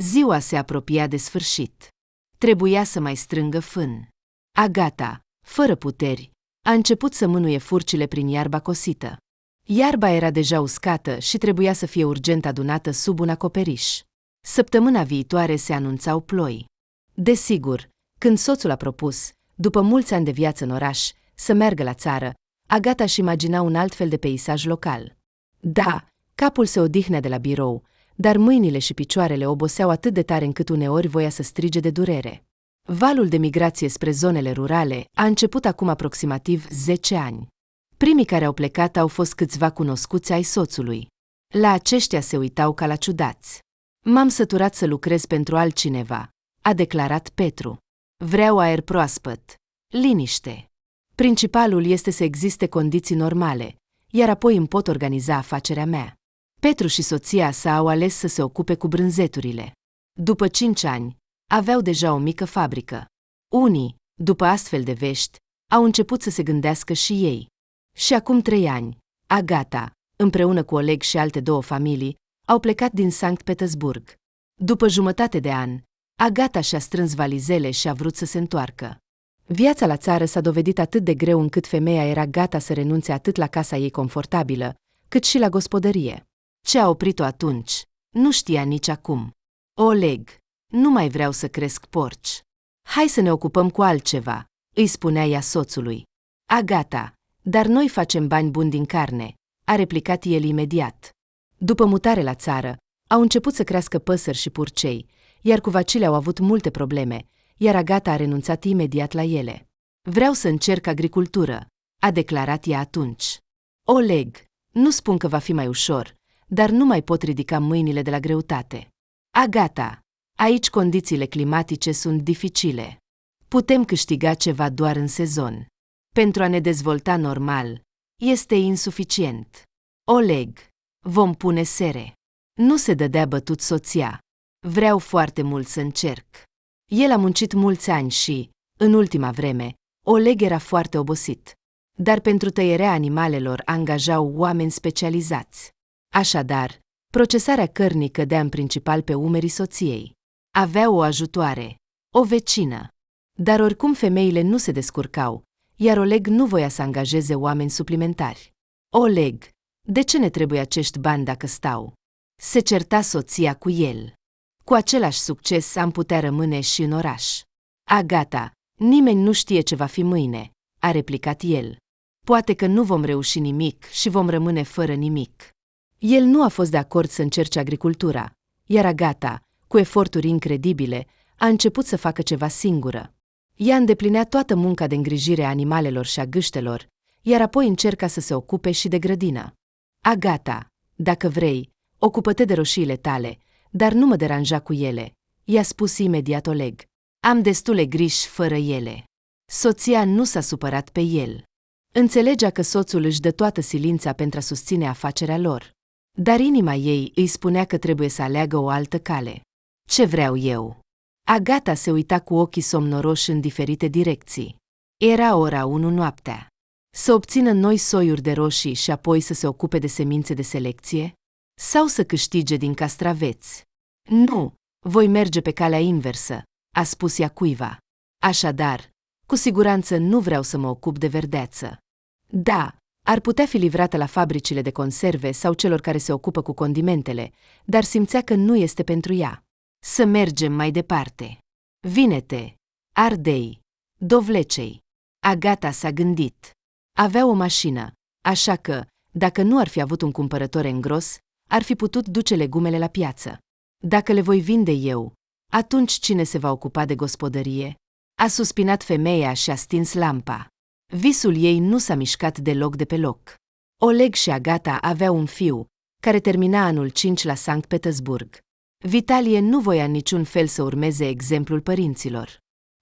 Ziua se apropia de sfârșit. Trebuia să mai strângă fân. Agata, fără puteri, a început să mânuie furcile prin iarba cosită. Iarba era deja uscată și trebuia să fie urgent adunată sub un acoperiș. Săptămâna viitoare se anunțau ploi. Desigur, când soțul a propus, după mulți ani de viață în oraș, să meargă la țară, Agata își imagina un alt fel de peisaj local. Da, capul se odihnea de la birou, dar mâinile și picioarele oboseau atât de tare încât uneori voia să strige de durere. Valul de migrație spre zonele rurale a început acum aproximativ 10 ani. Primii care au plecat au fost câțiva cunoscuți ai soțului. La aceștia se uitau ca la ciudați. M-am săturat să lucrez pentru altcineva, a declarat Petru. Vreau aer proaspăt, liniște. Principalul este să existe condiții normale, iar apoi îmi pot organiza afacerea mea. Petru și soția sa au ales să se ocupe cu brânzeturile. După 5 ani, aveau deja o mică fabrică. Unii, după astfel de vești, au început să se gândească și ei. Și acum 3 ani, Agata, împreună cu Oleg și alte 2 familii, au plecat din Sankt Petersburg. După jumătate de an, Agata și-a strâns valizele și a vrut să se întoarcă. Viața la țară s-a dovedit atât de greu încât femeia era gata să renunțe atât la casa ei confortabilă, cât și la gospodărie. Ce a oprit-o atunci? Nu știa nici acum. Oleg, nu mai vreau să cresc porci. Hai să ne ocupăm cu altceva, îi spunea ea soțului. Agata, dar noi facem bani buni din carne, a replicat el imediat. După mutare la țară, au început să crească păsări și purcei, iar cu vacile au avut multe probleme, iar Agata a renunțat imediat la ele. Vreau să încerc agricultură, a declarat ea atunci. Oleg, nu spun că va fi mai ușor, dar nu mai pot ridica mâinile de la greutate. Agata, aici condițiile climatice sunt dificile. Putem câștiga ceva doar în sezon. Pentru a ne dezvolta normal, este insuficient. Oleg, vom pune sere. Nu se dădea bătut soția. Vreau foarte mult să încerc. El a muncit mulți ani și, în ultima vreme, Oleg era foarte obosit. Dar pentru tăierea animalelor angajau oameni specializați. Așadar, procesarea cărnii cădea în principal pe umerii soției. Avea o ajutoare, o vecină. Dar oricum femeile nu se descurcau, iar Oleg nu voia să angajeze oameni suplimentari. Oleg, de ce ne trebuie acești bani dacă stau? Se certa soția cu el. Cu același succes am putea rămâne și în oraș. Agata, nimeni nu știe ce va fi mâine, a replicat el. Poate că nu vom reuși nimic și vom rămâne fără nimic. El nu a fost de acord să încerce agricultura, iar Agata, cu eforturi incredibile, a început să facă ceva singură. Ea îndeplinea toată munca de îngrijire a animalelor și a gâștelor, iar apoi încerca să se ocupe și de grădină. Agata, dacă vrei, ocupă-te de roșiile tale, dar nu mă deranja cu ele, i-a spus imediat Oleg. Am destule griji fără ele. Soția nu s-a supărat pe el. Înțelegea că soțul își dă toată silința pentru a susține afacerea lor. Dar inima ei îi spunea că trebuie să aleagă o altă cale. Ce vreau eu? Agata se uita cu ochii somnoroși în diferite direcții. Era ora 1 noaptea. Să obțină noi soiuri de roșii și apoi să se ocupe de semințe de selecție? Sau să câștige din castraveți? Nu, voi merge pe calea inversă, a spus ea cuiva. Așadar, cu siguranță nu vreau să mă ocup de verdeață. Da, ar putea fi livrată la fabricile de conserve sau celor care se ocupă cu condimentele, dar simțea că nu este pentru ea. Să mergem mai departe. Vinete, Ardei, Dovlecei. Agata s-a gândit. Avea o mașină, așa că, dacă nu ar fi avut un cumpărător engros, ar fi putut duce legumele la piață. Dacă le voi vinde eu, atunci cine se va ocupa de gospodărie? A suspinat femeia și a stins lampa. Visul ei nu s-a mișcat deloc de pe loc. Oleg și Agata aveau un fiu, care termina anul 5 la Sankt Petersburg. Vitalie nu voia în niciun fel să urmeze exemplul părinților.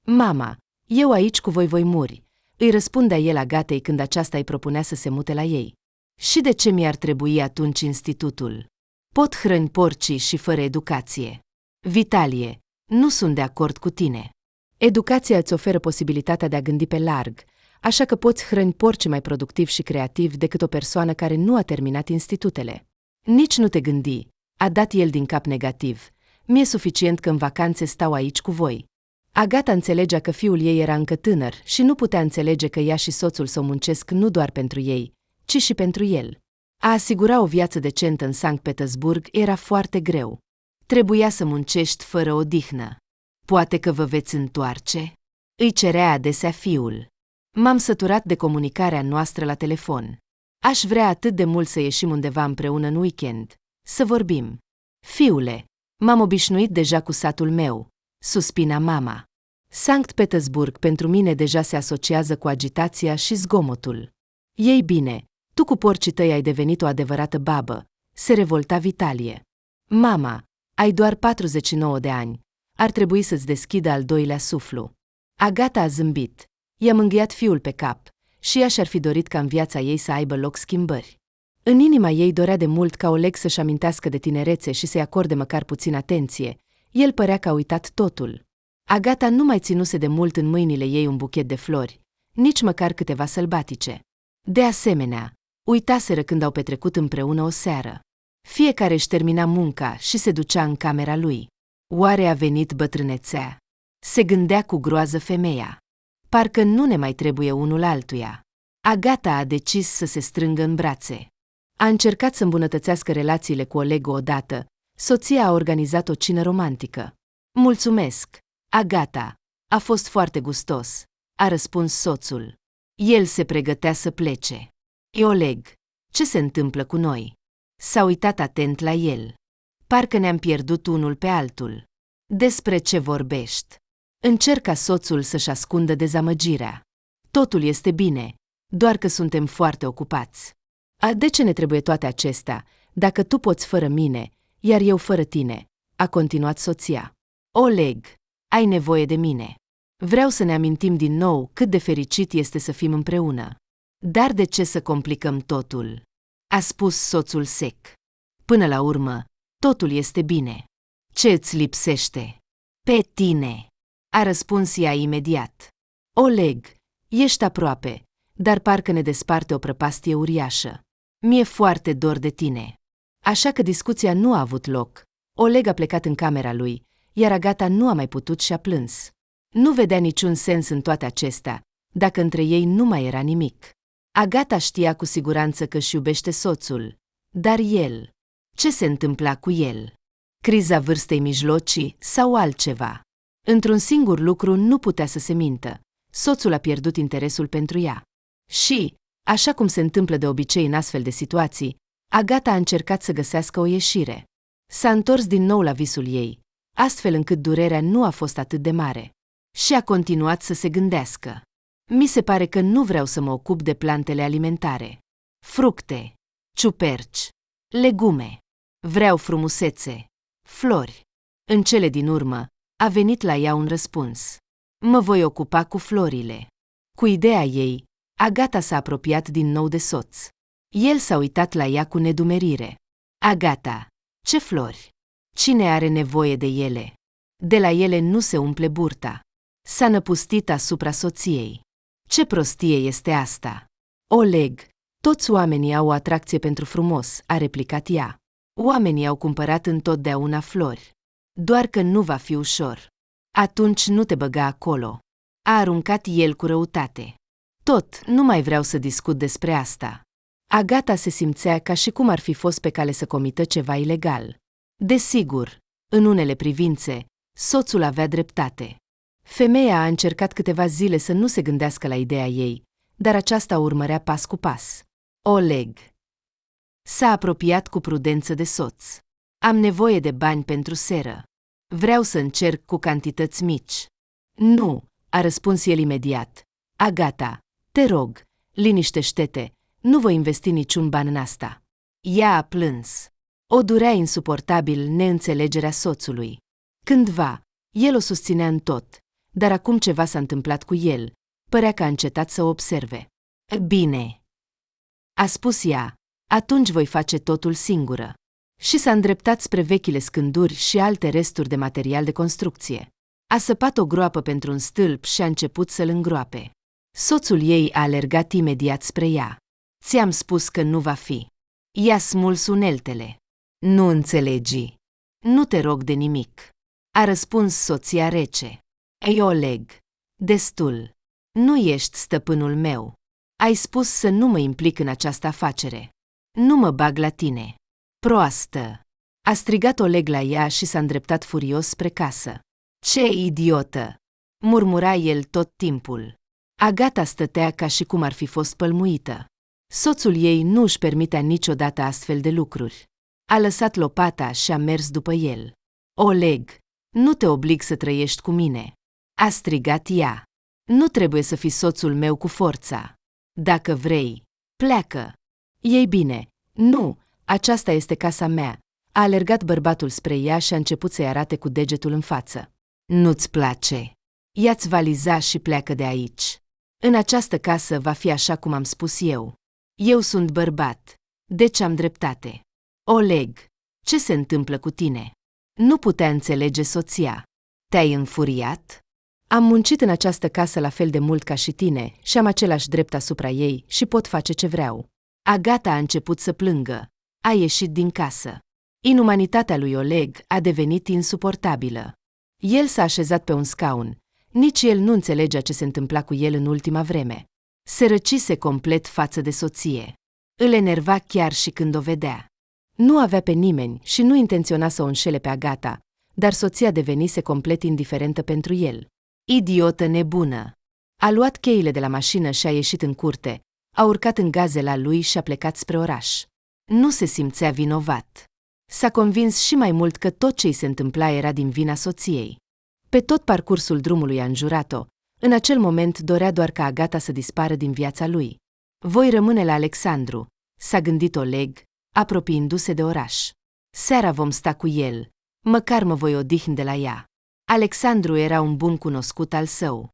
Mama, eu aici cu voi muri, îi răspundea el Agatei când aceasta îi propunea să se mute la ei. Și de ce mi-ar trebui atunci institutul? Pot hrăni porcii și fără educație. Vitalie, nu sunt de acord cu tine. Educația îți oferă posibilitatea de a gândi pe larg, așa că poți hrăni porci mai productiv și creativ decât o persoană care nu a terminat institutele. Nici nu te gândi, a dat el din cap negativ, Mi-e suficient că în vacanțe stau aici cu voi. Agata înțelegea că fiul ei era încă tânăr și nu putea înțelege că ea și soțul să muncesc nu doar pentru ei, ci și pentru el. A asigura o viață decentă în Sankt Petersburg era foarte greu. Trebuia să muncești fără odihnă. Poate că vă veți întoarce? Îi cerea adesea fiul. M-am săturat de comunicarea noastră la telefon. Aș vrea atât de mult să ieșim undeva împreună în weekend, să vorbim. Fiule, m-am obișnuit deja cu satul meu, suspina mama. Sankt Petersburg pentru mine deja se asociază cu agitația și zgomotul. Ei bine, tu cu porcii tăi ai devenit o adevărată babă, se revolta Vitalie. Mama, ai doar 49 de ani, ar trebui să-ți deschidă al doilea suflu. Agata a zâmbit, i-a mângâiat fiul pe cap și ea și-ar fi dorit ca în viața ei să aibă loc schimbări. În inima ei dorea de mult ca Oleg să-și amintească de tinerețe și să-i acorde măcar puțin atenție. El părea că a uitat totul. Agata nu mai ținuse de mult în mâinile ei un buchet de flori, nici măcar câteva sălbatice. De asemenea, uitaseră când au petrecut împreună o seară. Fiecare își termina munca și se ducea în camera lui. Oare a venit bătrânețea? Se gândea cu groază femeia. Parcă nu ne mai trebuie unul altuia. Agata a decis să se strângă în brațe. A încercat să îmbunătățească relațiile cu Oleg odată. Soția a organizat o cină romantică. Mulțumesc, Agata, a fost foarte gustos, a răspuns soțul. El se pregătea să plece. Oleg, ce se întâmplă cu noi? S-a uitat atent la el. Parcă ne-am pierdut unul pe altul. Despre ce vorbești? Încerca soțul să-și ascundă dezamăgirea. Totul este bine, doar că suntem foarte ocupați. De ce ne trebuie toate acestea, dacă tu poți fără mine, iar eu fără tine? A continuat soția. Oleg, ai nevoie de mine. Vreau să ne amintim din nou cât de fericit este să fim împreună. Dar de ce să complicăm totul? A spus soțul sec. Până la urmă, totul este bine. Ce îți lipsește? Pe tine, a răspuns ea imediat. Oleg, ești aproape, dar parcă ne desparte o prăpastie uriașă. Mi-e foarte dor de tine. Așa că discuția nu a avut loc. Oleg a plecat în camera lui, iar Agata nu a mai putut și a plâns. Nu vedea niciun sens în toate acestea, dacă între ei nu mai era nimic. Agata știa cu siguranță că își iubește soțul, dar el, ce se întâmpla cu el? Criza vârstei mijlocii sau altceva? Într-un singur lucru nu putea să se mintă. Soțul a pierdut interesul pentru ea. Și, așa cum se întâmplă de obicei în astfel de situații, Agata a încercat să găsească o ieșire. S-a întors din nou la visul ei, astfel încât durerea nu a fost atât de mare. Și a continuat să se gândească. Mi se pare că nu vreau să mă ocup de plantele alimentare. Fructe, ciuperci, legume. Vreau frumusețe, flori. În cele din urmă, a venit la ea un răspuns. Mă voi ocupa cu florile. Cu ideea ei, Agata s-a apropiat din nou de soț. El s-a uitat la ea cu nedumerire. Agata, ce flori? Cine are nevoie de ele? De la ele nu se umple burta. S-a năpustit asupra soției. Ce prostie este asta? Oleg, toți oamenii au o atracție pentru frumos, a replicat ea. Oamenii au cumpărat întotdeauna flori. Doar că nu va fi ușor. Atunci nu te băga acolo. A aruncat el cu răutate. Tot, nu mai vreau să discut despre asta. Agata se simțea ca și cum ar fi fost pe cale să comită ceva ilegal. Desigur, în unele privințe, soțul avea dreptate. Femeia a încercat câteva zile să nu se gândească la ideea ei, dar aceasta o urmărea pas cu pas. Oleg s-a apropiat cu prudență de soț. Am nevoie de bani pentru seră. Vreau să încerc cu cantități mici. Nu, a răspuns el imediat. Agata, te rog, liniștește-te, nu voi investi niciun ban în asta. Ea a plâns. O durea insuportabil neînțelegerea soțului. Cândva, el o susținea în tot, dar acum ceva s-a întâmplat cu el, părea că a încetat să o observe. Bine, a spus ea, atunci voi face totul singură. Și s-a îndreptat spre vechile scânduri și alte resturi de material de construcție. A săpat o groapă pentru un stâlp și a început să-l îngroape. Soțul ei a alergat imediat spre ea. Ți-am spus că nu va fi. I-a smuls uneltele. Nu înțelegi. Nu te rog de nimic. A răspuns soția rece. Ei, Oleg, destul. Nu ești stăpânul meu. Ai spus să nu mă implic în această afacere. Nu mă bag la tine. Proastă! A strigat Oleg la ea și s-a îndreptat furios spre casă. Ce idiotă! Murmura el tot timpul. Agata stătea ca și cum ar fi fost pălmuită. Soțul ei nu își permitea niciodată astfel de lucruri. A lăsat lopata și a mers după el. Oleg, nu te oblig să trăiești cu mine. A strigat ea. Nu trebuie să fii soțul meu cu forța. Dacă vrei, pleacă. Ei bine, nu, aceasta este casa mea. A alergat bărbatul spre ea și a început să-i arate cu degetul în față. Nu-ți place. Ia-ți valiza și pleacă de aici. În această casă va fi așa cum am spus eu. Eu sunt bărbat, deci am dreptate. Oleg, ce se întâmplă cu tine? Nu putea înțelege soția. Te-ai înfuriat? Am muncit în această casă la fel de mult ca și tine și am același drept asupra ei și pot face ce vreau. Agata a început să plângă. A ieșit din casă. Inumanitatea lui Oleg a devenit insuportabilă. El s-a așezat pe un scaun. Nici el nu înțelegea ce se întâmpla cu el în ultima vreme. Se răcise complet față de soție. Îl enerva chiar și când o vedea. Nu avea pe nimeni și nu intenționa să o înșele pe Agata, dar soția devenise complet indiferentă pentru el. Idiotă nebună! A luat cheile de la mașină și a ieșit în curte, a urcat în gazela lui și a plecat spre oraș. Nu se simțea vinovat. S-a convins și mai mult că tot ce îi se întâmpla era din vina soției. Pe tot parcursul drumului a înjurat-o. În acel moment dorea doar ca Agata să dispară din viața lui. Voi rămâne la Alexandru, s-a gândit Oleg, apropiindu-se de oraș. Seara vom sta cu el, măcar mă voi odihni de la ea. Alexandru era un bun cunoscut al său.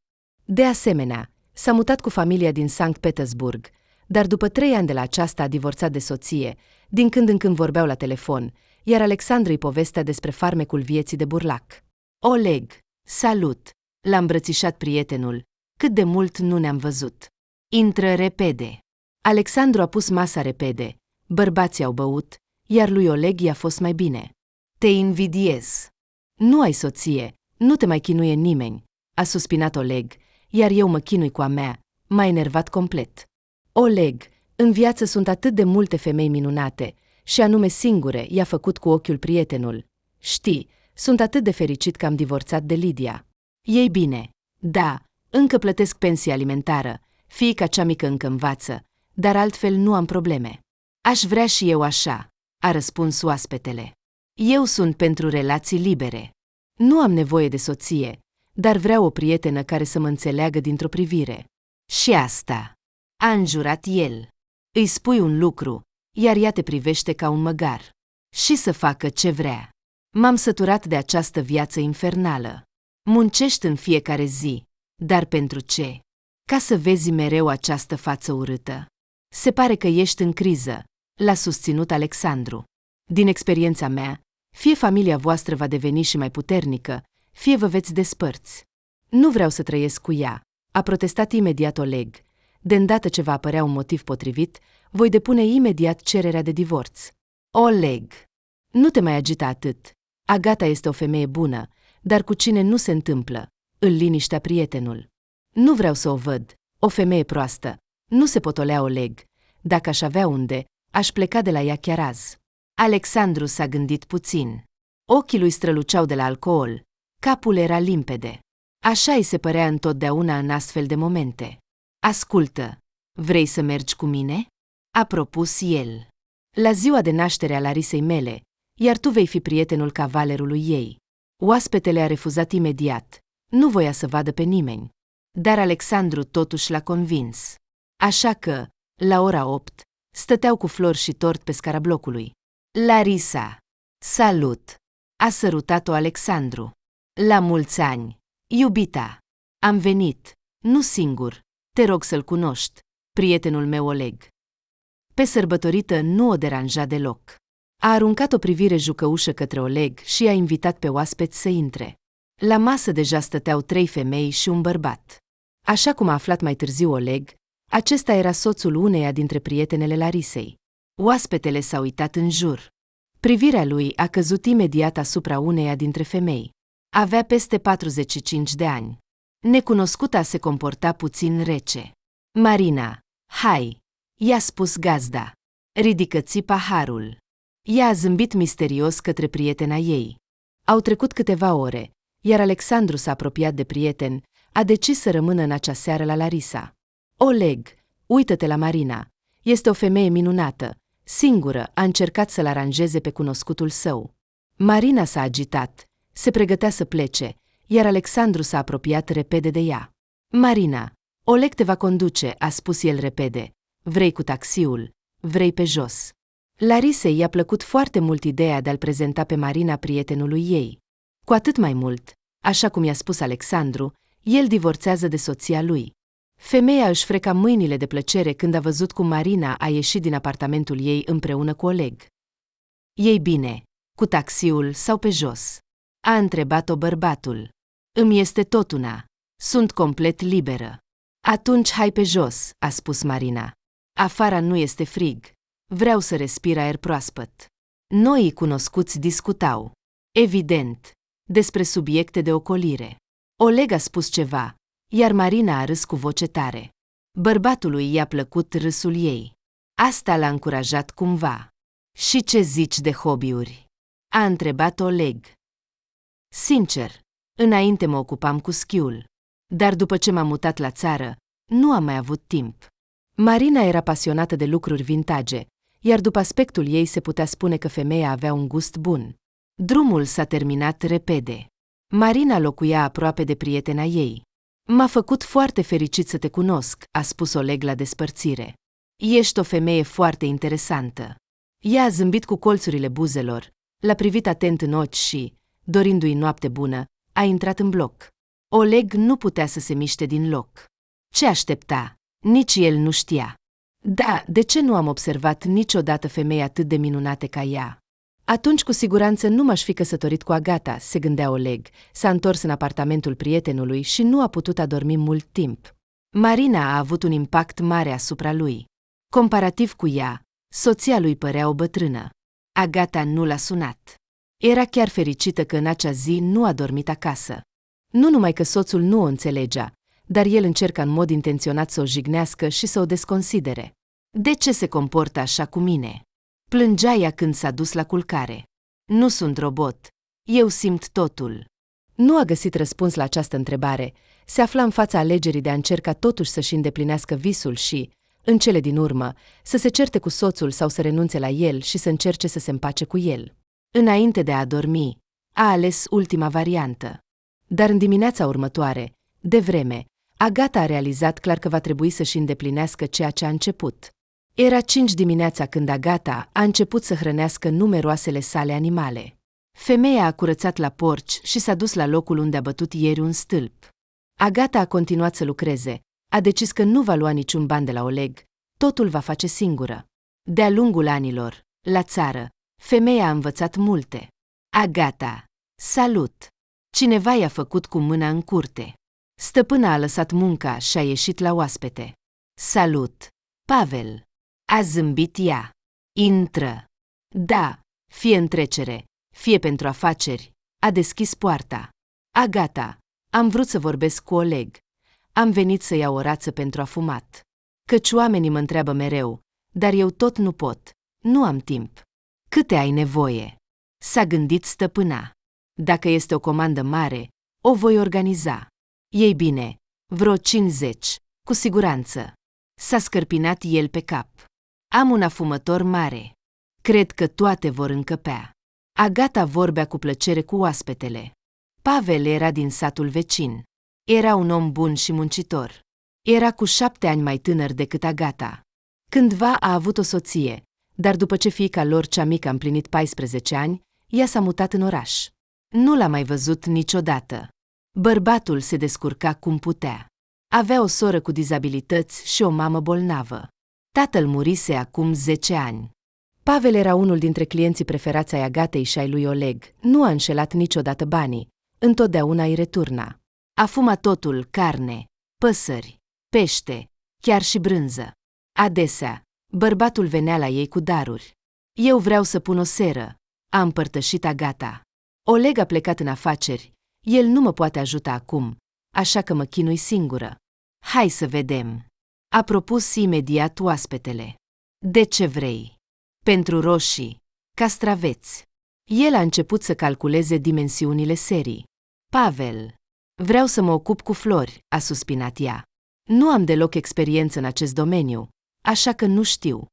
De asemenea, s-a mutat cu familia din Sankt Petersburg, dar după 3 ani de la aceasta a divorțat de soție, din când în când vorbeau la telefon, iar Alexandru îi povestea despre farmecul vieții de burlac. Oleg, salut! L-a îmbrățișat prietenul. Cât de mult nu ne-am văzut. Intră repede. Alexandru a pus masa repede. Bărbații au băut, iar lui Oleg i-a fost mai bine. Te invidiez. Nu ai soție, nu te mai chinuie nimeni, a suspinat Oleg, iar eu mă chinui cu a mea, m-a enervat complet. Oleg, în viață sunt atât de multe femei minunate, și anume singure i-a făcut cu ochiul prietenul. Știi, sunt atât de fericit că am divorțat de Lidia. Ei bine, da, încă plătesc pensie alimentară, fiica cea mică încă învață, dar altfel nu am probleme. Aș vrea și eu așa, a răspuns oaspetele. Eu sunt pentru relații libere. Nu am nevoie de soție, dar vreau o prietenă care să mă înțeleagă dintr-o privire. Și asta, a înjurat el. Îi spui un lucru, iar ea te privește ca un măgar. Și să facă ce vrea. M-am săturat de această viață infernală. Muncești în fiecare zi, dar pentru ce? Ca să vezi mereu această față urâtă. Se pare că ești în criză, l-a susținut Alexandru. Din experiența mea, fie familia voastră va deveni și mai puternică, fie vă veți despărți. Nu vreau să trăiesc cu ea, a protestat imediat Oleg. De îndată ce va apărea un motiv potrivit, voi depune imediat cererea de divorț. Oleg, nu te mai agita atât. Agata este o femeie bună, dar cu cine nu se întâmplă, îl liniștea prietenul. Nu vreau să o văd, o femeie proastă. Nu se potolea Oleg. Dacă aș avea unde, aș pleca de la ea chiar azi. Alexandru s-a gândit puțin. Ochii lui străluceau de la alcool. Capul era limpede. Așa îi se părea întotdeauna în astfel de momente. Ascultă, vrei să mergi cu mine? A propus el. La ziua de naștere a Larisei mele, iar tu vei fi prietenul cavalerului ei. Oaspetele a refuzat imediat. Nu voia să vadă pe nimeni. Dar Alexandru totuși l-a convins. Așa că, la ora 8, stăteau cu flori și tort pe scara blocului. Larisa! Salut! A sărutat-o Alexandru. La mulți ani! Iubita! Am venit, nu singur, te rog să-l cunoști, prietenul meu Oleg. Pe sărbătorită nu o deranja deloc. A aruncat o privire jucăușă către Oleg și i-a invitat pe oaspeți să intre. La masă deja stăteau 3 femei și un bărbat. Așa cum a aflat mai târziu Oleg, acesta era soțul uneia dintre prietenele Larisei. Oaspetele s-a uitat în jur. Privirea lui a căzut imediat asupra uneia dintre femei. Avea peste 45 de ani. Necunoscuta se comporta puțin rece. Marina, hai, i-a spus gazda. Ridică-ți paharul. Ea a zâmbit misterios către prietena ei. Au trecut câteva ore, iar Alexandru s-a apropiat de prieten, a decis să rămână în acea seară la Larisa. Oleg, uită-te la Marina. Este o femeie minunată. Singură a încercat să-l aranjeze pe cunoscutul său. Marina s-a agitat, se pregătea să plece, iar Alexandru s-a apropiat repede de ea. Marina, Oleg te va conduce, a spus el repede. Vrei cu taxiul, vrei pe jos. Larisei i-a plăcut foarte mult ideea de a-l prezenta pe Marina prietenului ei. Cu atât mai mult, așa cum i-a spus Alexandru, el divorțează de soția lui. Femeia își freca mâinile de plăcere când a văzut cum Marina a ieșit din apartamentul ei împreună cu Oleg. Ei bine, cu taxiul sau pe jos? A întrebat-o bărbatul. Îmi este tot una. Sunt complet liberă. Atunci hai pe jos, a spus Marina. Afara nu este frig. Vreau să respir aer proaspăt. Noii cunoscuți discutau. Evident, despre subiecte de ocolire. Oleg a spus ceva, iar Marina a râs cu voce tare. Bărbatului i-a plăcut râsul ei. Asta l-a încurajat cumva. Și ce zici de hobby-uri? A întrebat Oleg. Sincer, înainte mă ocupam cu schiul, dar după ce m-am mutat la țară, nu am mai avut timp. Marina era pasionată de lucruri vintage, iar după aspectul ei se putea spune că femeia avea un gust bun. Drumul s-a terminat repede. Marina locuia aproape de prietena ei. M-a făcut foarte fericit să te cunosc, a spus Oleg la despărțire. Ești o femeie foarte interesantă. Ea a zâmbit cu colțurile buzelor, l-a privit atent în ochi și, dorindu-i noapte bună, a intrat în bloc. Oleg nu putea să se miște din loc. Ce aștepta? Nici el nu știa. Da, de ce nu am observat niciodată femei atât de minunate ca ea? Atunci cu siguranță nu m-aș fi căsătorit cu Agata, se gândea Oleg. S-a întors în apartamentul prietenului și nu a putut adormi mult timp. Marina a avut un impact mare asupra lui. Comparativ cu ea, soția lui părea o bătrână. Agata nu l-a sunat. Era chiar fericită că în acea zi nu a dormit acasă. Nu numai că soțul nu o înțelegea, dar el încerca în mod intenționat să o jignească și să o desconsidere. De ce se comportă așa cu mine? Plângea ea când s-a dus la culcare. Nu sunt robot. Eu simt totul. Nu a găsit răspuns la această întrebare. Se afla în fața alegerii de a încerca totuși să-și îndeplinească visul și, în cele din urmă, să se certe cu soțul sau să renunțe la el și să încerce să se împace cu el. Înainte de a dormi, a ales ultima variantă. Dar în dimineața următoare, de vreme, Agata a realizat clar că va trebui să-și îndeplinească ceea ce a început. Era 5 dimineața când Agata a început să hrănească numeroasele sale animale. Femeia a curățat la porci și s-a dus la locul unde a bătut ieri un stâlp. Agata a continuat să lucreze, a decis că nu va lua niciun ban de la Oleg, totul va face singură. De-a lungul anilor, la țară, femeia a învățat multe. Agata, salut! Cineva i-a făcut cu mâna în curte. Stăpâna a lăsat munca și a ieșit la oaspete. Salut, Pavel! A zâmbit ea. Intră. Da, fie în trecere, fie pentru afaceri. A deschis poarta. Agata, am vrut să vorbesc cu Oleg. Am venit să iau o rață pentru afumat. Căci oamenii mă întreabă mereu, dar eu tot nu pot. Nu am timp. Câte ai nevoie? S-a gândit stăpâna. Dacă este o comandă mare, o voi organiza. Ei bine, vreo 50, cu siguranță. S-a scărpinat el pe cap. Am un afumător mare. Cred că toate vor încăpea. Agata vorbea cu plăcere cu oaspetele. Pavel era din satul vecin. Era un om bun și muncitor. Era cu 7 ani mai tânăr decât Agata. Cândva a avut o soție, dar după ce fiica lor cea mică a împlinit 14 ani, ea s-a mutat în oraș. Nu l-a mai văzut niciodată. Bărbatul se descurca cum putea. Avea o soră cu dizabilități și o mamă bolnavă. Tatăl murise acum 10 ani. Pavel era unul dintre clienții preferați ai Agatei și ai lui Oleg. Nu a înșelat niciodată banii. Întotdeauna îi returna. Afuma totul, carne, păsări, pește, chiar și brânză. Adesea, bărbatul venea la ei cu daruri. Eu vreau să pun o seră, a împărtășit Agata. Oleg a plecat în afaceri, el nu mă poate ajuta acum, așa că mă chinui singură. Hai să vedem. A propus imediat oaspetele. De ce vrei? Pentru roșii, castraveți. El a început să calculeze dimensiunile serii. Pavel. Vreau să mă ocup cu flori, a suspinat ea. Nu am deloc experiență în acest domeniu, așa că nu știu.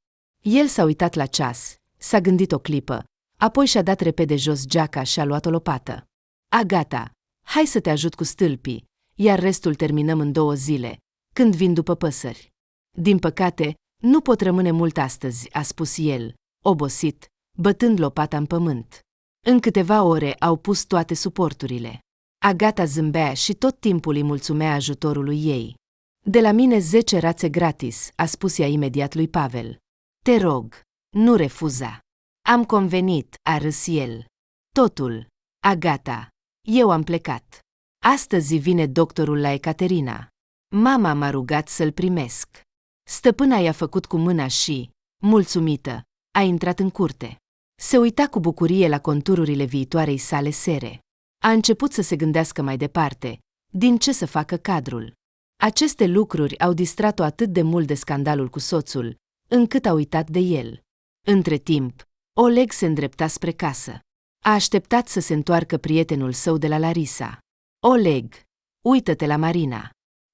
El s-a uitat la ceas, s-a gândit o clipă, apoi și-a dat repede jos geaca și a luat o lopată. Agata, hai să te ajut cu stâlpii, iar restul terminăm în 2 zile, când vin după păsări. Din păcate, nu pot rămâne mult astăzi, a spus el, obosit, bătând lopata în pământ. În câteva ore au pus toate suporturile. Agata zâmbea și tot timpul îi mulțumea ajutorului ei. De la mine 10 rațe gratis, a spus ea imediat lui Pavel. Te rog, nu refuza. Am convenit, a râs el. Totul, Agata, eu am plecat. Astăzi vine doctorul la Ecaterina. Mama m-a rugat să-l primesc. Stăpâna i-a făcut cu mâna și, mulțumită, a intrat în curte. Se uita cu bucurie la contururile viitoarei sale sere. A început să se gândească mai departe, din ce să facă cadrul. Aceste lucruri au distrat-o atât de mult de scandalul cu soțul, încât a uitat de el. Între timp, Oleg se îndrepta spre casă. A așteptat să se întoarcă prietenul său de la Larisa. Oleg, uită-te la Marina.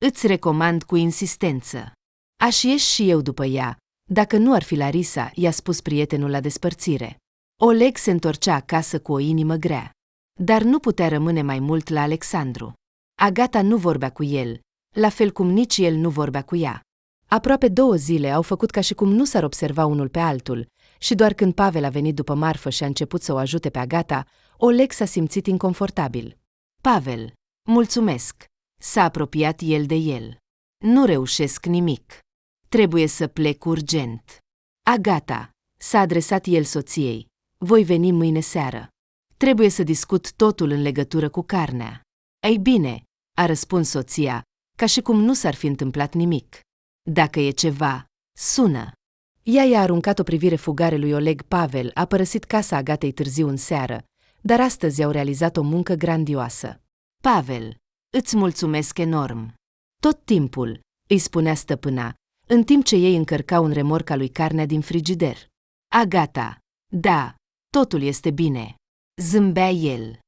Îți recomand cu insistență. Aș ieși și eu după ea, dacă nu ar fi Larisa, i-a spus prietenul la despărțire. Oleg se întorcea acasă cu o inimă grea. Dar nu putea rămâne mai mult la Alexandru. Agata nu vorbea cu el, la fel cum nici el nu vorbea cu ea. Aproape 2 zile au făcut ca și cum nu s-ar observa unul pe altul, și doar când Pavel a venit după marfă și a început să o ajute pe Agata, Oleg s-a simțit inconfortabil. Pavel, mulțumesc, s-a apropiat el de el. Nu reușesc nimic. Trebuie să plec urgent. Agata, s-a adresat el soției, voi veni mâine seară. Trebuie să discut totul în legătură cu carnea. Ei bine, a răspuns soția, ca și cum nu s-ar fi întâmplat nimic. Dacă e ceva, sună. Ea i-a aruncat o privire fugare lui Oleg. Pavel a părăsit casa Agatei târziu în seară, dar astăzi au realizat o muncă grandioasă. Pavel, îți mulțumesc enorm. Tot timpul, îi spunea stăpâna, în timp ce ei încărcau în remorca lui carnea din frigider. Agata, da, totul este bine. Zâmbea el.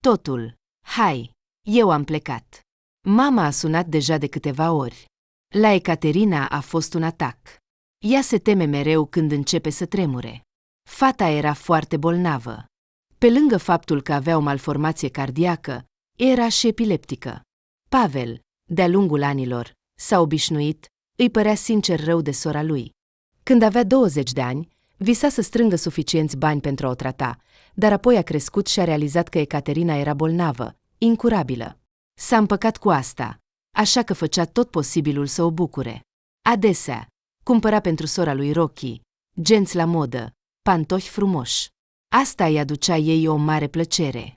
Totul, hai, eu am plecat. Mama a sunat deja de câteva ori. La Ecaterina a fost un atac. Ea se teme mereu când începe să tremure. Fata era foarte bolnavă. Pe lângă faptul că avea o malformație cardiacă, era și epileptică. Pavel, de-a lungul anilor, s-a obișnuit, îi părea sincer rău de sora lui. Când avea 20 de ani, visa să strângă suficienți bani pentru a o trata, dar apoi a crescut și a realizat că Ecaterina era bolnavă, incurabilă. S-a împăcat cu asta, așa că făcea tot posibilul să o bucure. Adesea, cumpăra pentru sora lui rochii, genți la modă, pantofi frumoși. Asta îi aducea ei o mare plăcere.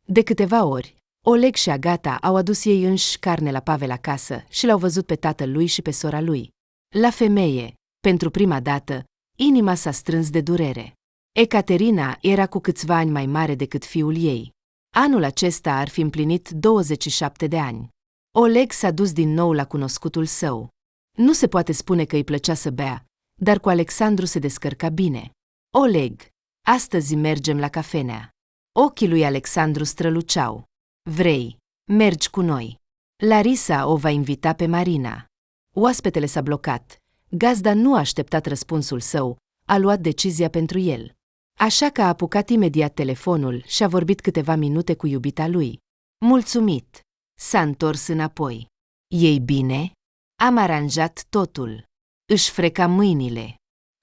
De câteva ori, Oleg și Agata au adus ei înși carne la Pavel acasă și l-au văzut pe tatăl lui și pe sora lui. La femeie, pentru prima dată, inima s-a strâns de durere. Ecaterina era cu câțiva ani mai mare decât fiul ei. Anul acesta ar fi împlinit 27 de ani. Oleg s-a dus din nou la cunoscutul său. Nu se poate spune că îi plăcea să bea, dar cu Alexandru se descărca bine. Oleg, astăzi mergem la cafenea. Ochii lui Alexandru străluceau. Vrei, mergi cu noi. Larisa o va invita pe Marina. Oaspetele s-a blocat. Gazda nu a așteptat răspunsul său, a luat decizia pentru el. Așa că a apucat imediat telefonul și a vorbit câteva minute cu iubita lui. Mulțumit, s-a întors înapoi. Ei bine? Am aranjat totul. Își freca mâinile.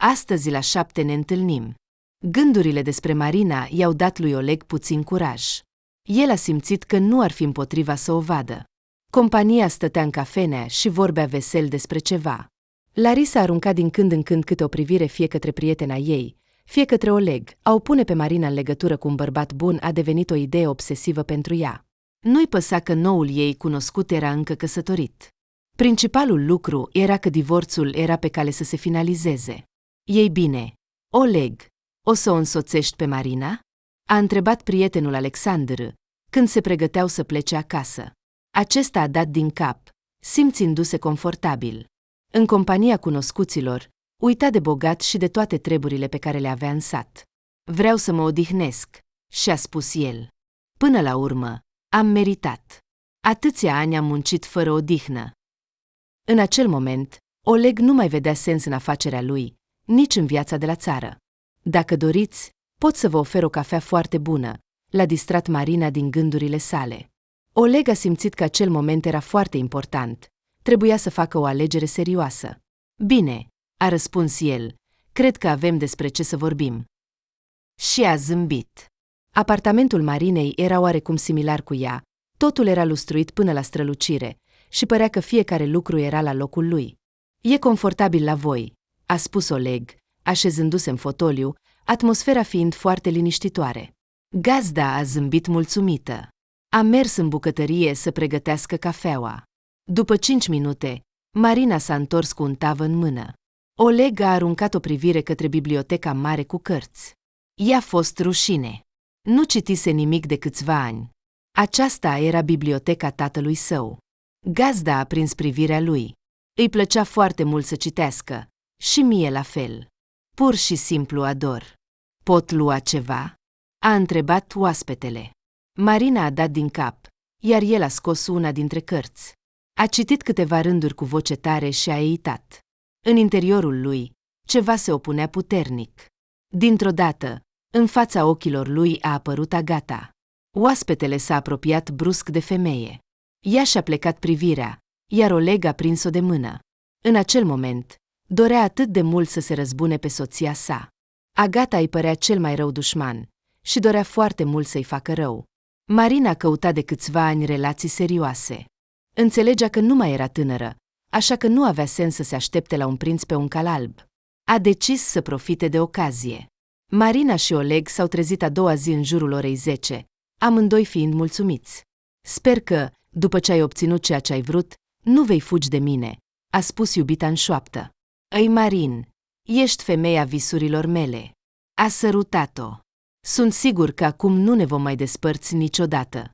Astăzi la 7 ne întâlnim. Gândurile despre Marina i-au dat lui Oleg puțin curaj. El a simțit că nu ar fi împotriva să o vadă. Compania stătea în cafenea și vorbea vesel despre ceva. Larisa arunca din când în când câte o privire fie către prietena ei, fie către Oleg. A o pune pe Marina în legătură cu un bărbat bun a devenit o idee obsesivă pentru ea. Nu-i păsa că noul ei cunoscut era încă căsătorit. Principalul lucru era că divorțul era pe cale să se finalizeze. Ei bine, Oleg, o să o însoțești pe Marina? a întrebat prietenul Alexandru, când se pregăteau să plece acasă. Acesta a dat din cap, simțindu-se confortabil. În compania cunoscuților, uita de bogat și de toate treburile pe care le avea în sat. Vreau să mă odihnesc, și-a spus el. Până la urmă, am meritat. Atâția ani am muncit fără odihnă. În acel moment, Oleg nu mai vedea sens în afacerea lui, nici în viața de la țară. Dacă doriți, pot să vă ofer o cafea foarte bună, l-a distrat Marina din gândurile sale. Oleg a simțit că acel moment era foarte important. Trebuia să facă o alegere serioasă. Bine, a răspuns el, cred că avem despre ce să vorbim. Și a zâmbit. Apartamentul Marinei era oarecum similar cu ea, totul era lustruit până la strălucire și părea că fiecare lucru era la locul lui. E confortabil la voi, a spus Oleg, așezându-se în fotoliu, atmosfera fiind foarte liniștitoare. Gazda a zâmbit mulțumită. A mers în bucătărie să pregătească cafeaua. După 5 minute, Marina s-a întors cu un tavă în mână. Oleg a aruncat o privire către biblioteca mare cu cărți. I-a fost rușine. Nu citise nimic de câțiva ani. Aceasta era biblioteca tatălui său. Gazda a prins privirea lui. Îi plăcea foarte mult să citească. Și mie la fel. Pur și simplu ador. Pot lua ceva? A întrebat oaspetele. Marina a dat din cap, iar el a scos una dintre cărți. A citit câteva rânduri cu voce tare și a eitat. În interiorul lui, ceva se opunea puternic. Dintr-o dată, în fața ochilor lui a apărut Agata. Oaspetele s-a apropiat brusc de femeie. Ea și-a plecat privirea, iar Oleg a prins-o de mână. În acel moment, dorea atât de mult să se răzbune pe soția sa. Agata îi părea cel mai rău dușman și dorea foarte mult să-i facă rău. Marina căuta de câțiva ani relații serioase. Înțelegea că nu mai era tânără, așa că nu avea sens să se aștepte la un prinț pe un cal alb. A decis să profite de ocazie. Marina și Oleg s-au trezit a doua zi în jurul orei 10, amândoi fiind mulțumiți. Sper că, după ce ai obținut ceea ce ai vrut, nu vei fugi de mine, a spus iubita în șoaptă. Ei, Marin, ești femeia visurilor mele. A sărutat-o. Sunt sigur că acum nu ne vom mai despărți niciodată.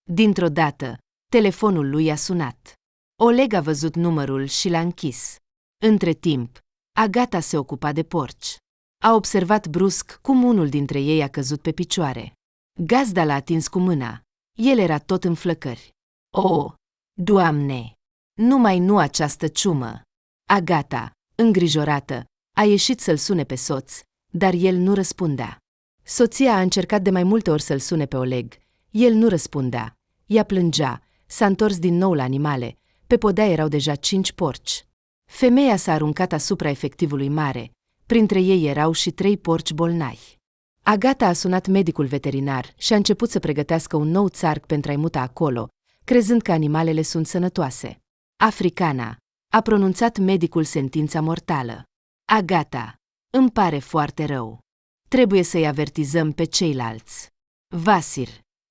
Dintr-o dată, telefonul lui a sunat. Oleg a văzut numărul și l-a închis. Între timp, Agata se ocupa de porci. A observat brusc cum unul dintre ei a căzut pe picioare. Gazda l-a atins cu mâna. El era tot în flăcări. O, Doamne! Numai nu această ciumă! Agata, îngrijorată, a ieșit să-l sune pe soț, dar el nu răspundea. Soția a încercat de mai multe ori să-l sune pe Oleg. El nu răspundea. Ea plângea, s-a întors din nou la animale. Pe podea erau deja 5 porci. Femeia s-a aruncat asupra efectivului mare. Printre ei erau și 3 porci bolnavi. Agata a sunat medicul veterinar și a început să pregătească un nou țarc pentru a-i muta acolo, crezând că animalele sunt sănătoase. Africana, a pronunțat medicul sentința mortală. Agata, îmi pare foarte rău. Trebuie să-i avertizăm pe ceilalți. Vasir,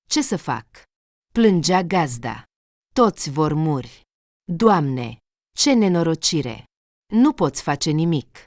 ce să fac? Plângea Gazda. Toți vor muri. Doamne, ce nenorocire! Nu poți face nimic.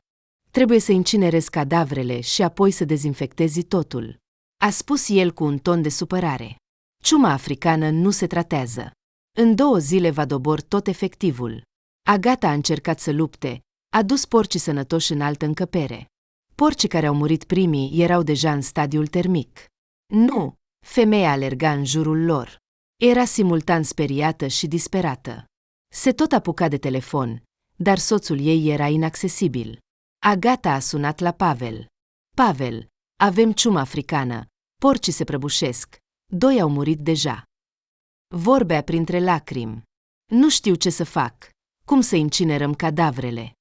Trebuie să incinerezi cadavrele și apoi să dezinfectezi totul, a spus el cu un ton de supărare. Ciuma africană nu se tratează. În 2 zile va dobor tot efectivul. Agata a încercat să lupte, a dus porcii sănătoși în altă încăpere. Porcii care au murit primii erau deja în stadiul termic. Nu, femeia alerga în jurul lor. Era simultan speriată și disperată. Se tot apuca de telefon, dar soțul ei era inaccesibil. Agata a sunat la Pavel. Pavel, avem ciumă africană, porcii se prăbușesc, 2 au murit deja. Vorbea printre lacrimi. Nu știu ce să fac, cum să incinerăm cadavrele.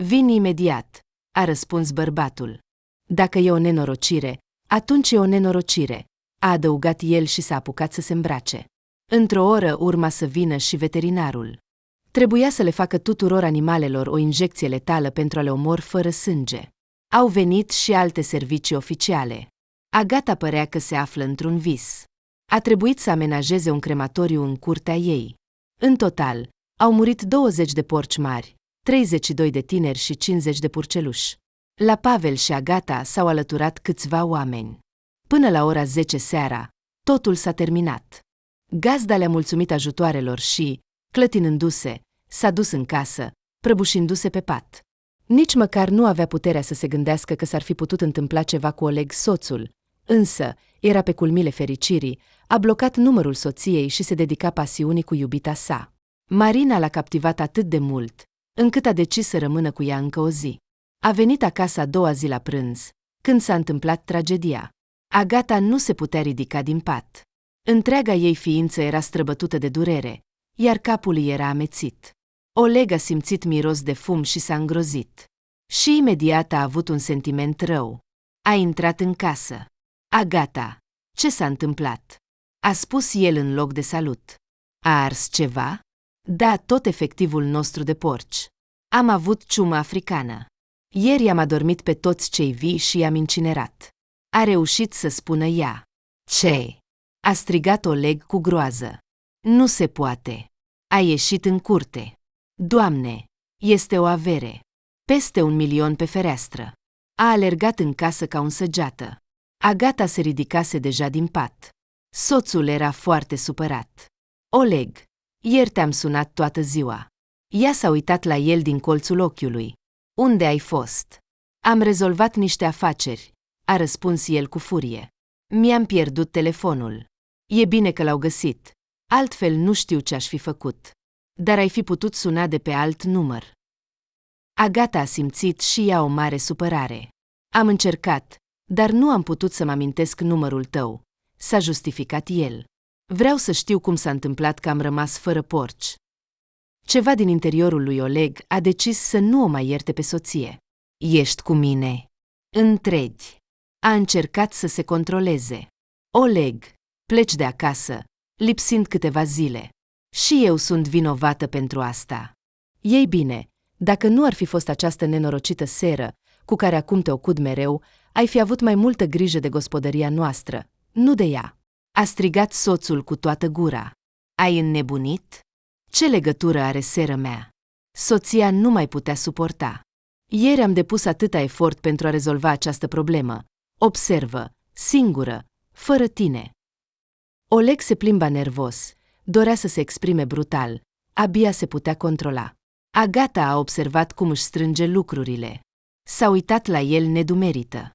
Vin imediat, a răspuns bărbatul. Dacă e o nenorocire, atunci e o nenorocire, a adăugat el și s-a apucat să se îmbrace. Într-o oră urma să vină și veterinarul. Trebuia să le facă tuturor animalelor o injecție letală pentru a le omori fără sânge. Au venit și alte servicii oficiale. Agata părea că se află într-un vis. A trebuit să amenajeze un crematoriu în curtea ei. În total, au murit 20 de porci mari, 32 de tineri și 50 de purceluși. La Pavel și Agata s-au alăturat câțiva oameni. Până la ora 10 seara, totul s-a terminat. Gazda le-a mulțumit ajutoarelor și, clătinându-se, s-a dus în casă, prăbușindu-se pe pat. Nici măcar nu avea puterea să se gândească că s-ar fi putut întâmpla ceva cu Oleg, soțul, însă era pe culmile fericirii, a blocat numărul soției și se dedica pasiunii cu iubita sa. Marina l-a captivat atât de mult, încât a decis să rămână cu ea încă o zi. A venit acasă a doua zi la prânz, când s-a întâmplat tragedia. Agata nu se putea ridica din pat. Întreaga ei ființă era străbătută de durere, iar capul îi era amețit. Oleg a simțit miros de fum și s-a îngrozit. Și imediat a avut un sentiment rău. A intrat în casă. Agata, ce s-a întâmplat? A spus el în loc de salut. A ars ceva? Da, tot efectivul nostru de porci. Am avut ciumă africană. Ieri am adormit pe toți cei vii și i-am incinerat. A reușit să spună ea. Ce? A strigat Oleg cu groază. Nu se poate. A ieșit în curte. Doamne, este o avere. Peste 1.000.000 pe fereastră. A alergat în casă ca un săgeată. Agata se ridicase deja din pat. Soțul era foarte supărat. Oleg, ieri te-am sunat toată ziua. Ea s-a uitat la el din colțul ochiului. Unde ai fost? Am rezolvat niște afaceri, a răspuns el cu furie. Mi-am pierdut telefonul. E bine că l-au găsit. Altfel nu știu ce aș fi făcut. Dar ai fi putut suna de pe alt număr. Agata a simțit și ea o mare supărare. Am încercat, dar nu am putut să-mi amintesc numărul tău, s-a justificat el. Vreau să știu cum s-a întâmplat că am rămas fără porci. Ceva din interiorul lui Oleg a decis să nu o mai ierte pe soție. Ești cu mine? Întregi. A încercat să se controleze. Oleg, pleci de acasă, lipsind câteva zile. Și eu sunt vinovată pentru asta. Ei bine, dacă nu ar fi fost această nenorocită seră, cu care acum te ocud mereu, ai fi avut mai multă grijă de gospodăria noastră, nu de ea. A strigat soțul cu toată gura. Ai înnebunit? Ce legătură are seră mea? Soția nu mai putea suporta. Ieri am depus atâta efort pentru a rezolva această problemă. Observă, singură, fără tine. Oleg se plimba nervos, dorea să se exprime brutal, abia se putea controla. Agata a observat cum își strânge lucrurile. S-a uitat la el nedumerită.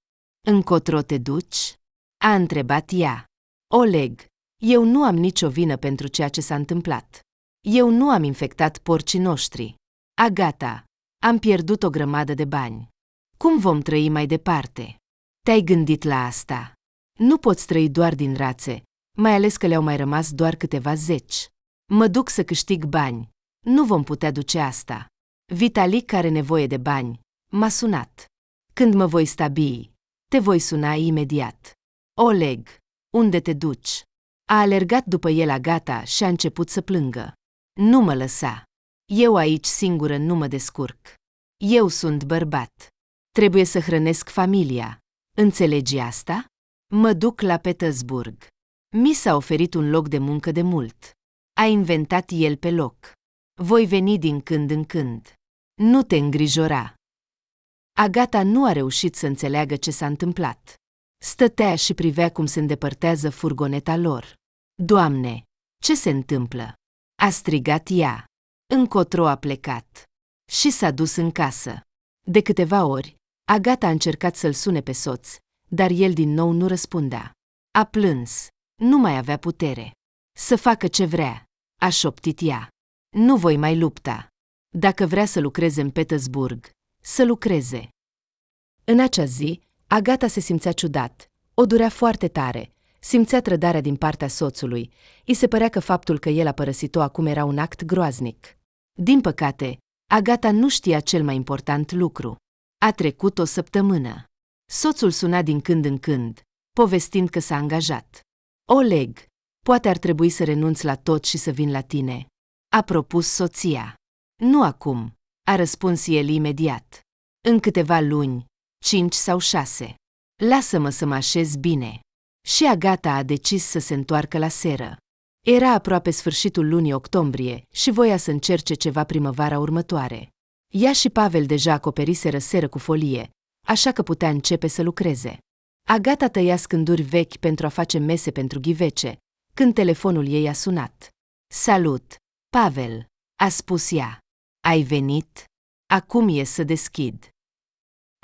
Încotro te duci? A întrebat ea. Oleg, eu nu am nicio vină pentru ceea ce s-a întâmplat. Eu nu am infectat porcii noștri. Agata, am pierdut o grămadă de bani. Cum vom trăi mai departe? Te-ai gândit la asta? Nu poți trăi doar din rațe, mai ales că le-au mai rămas doar câteva zeci. Mă duc să câștig bani. Nu vom putea duce asta. Vitalic are nevoie de bani. M-a sunat. Când mă voi stabili, te voi suna imediat. Oleg, unde te duci? A alergat după el Agata și a început să plângă. Nu mă lăsa. Eu aici singură nu mă descurc. Eu sunt bărbat. Trebuie să hrănesc familia. Înțelegi asta? Mă duc la Petersburg. Mi s-a oferit un loc de muncă de mult. A inventat el pe loc. Voi veni din când în când. Nu te îngrijora. Agata nu a reușit să înțeleagă ce s-a întâmplat. Stătea și privea cum se îndepărtează furgoneta lor. Doamne, ce se întâmplă? A strigat ea. Încotro a plecat. Și s-a dus în casă. De câteva ori, Agata a încercat să-l sune pe soț, dar el din nou nu răspundea. A plâns. Nu mai avea putere. Să facă ce vrea, a șoptit ea. Nu voi mai lupta. Dacă vrea să lucreze în Petersburg, să lucreze. În acea zi, Agata se simțea ciudat. O durea foarte tare. Simțea trădarea din partea soțului. I se părea că faptul că el a părăsit-o acum era un act groaznic. Din păcate, Agata nu știa cel mai important lucru. A trecut o săptămână. Soțul suna din când în când, povestind că s-a angajat. Oleg, poate ar trebui să renunț la tot și să vin la tine. A propus soția. Nu acum, a răspuns el imediat. În câteva luni, 5 sau 6. Lasă-mă să mă așez bine. Și Agata a decis să se întoarcă la seră. Era aproape sfârșitul lunii octombrie și voia să încerce ceva primăvara următoare. Ea și Pavel deja acoperiseră seră cu folie, așa că putea începe să lucreze. Agata tăia scânduri vechi pentru a face mese pentru ghivece, când telefonul ei a sunat. Salut, Pavel, a spus ea. Ai venit? Acum ies să deschid.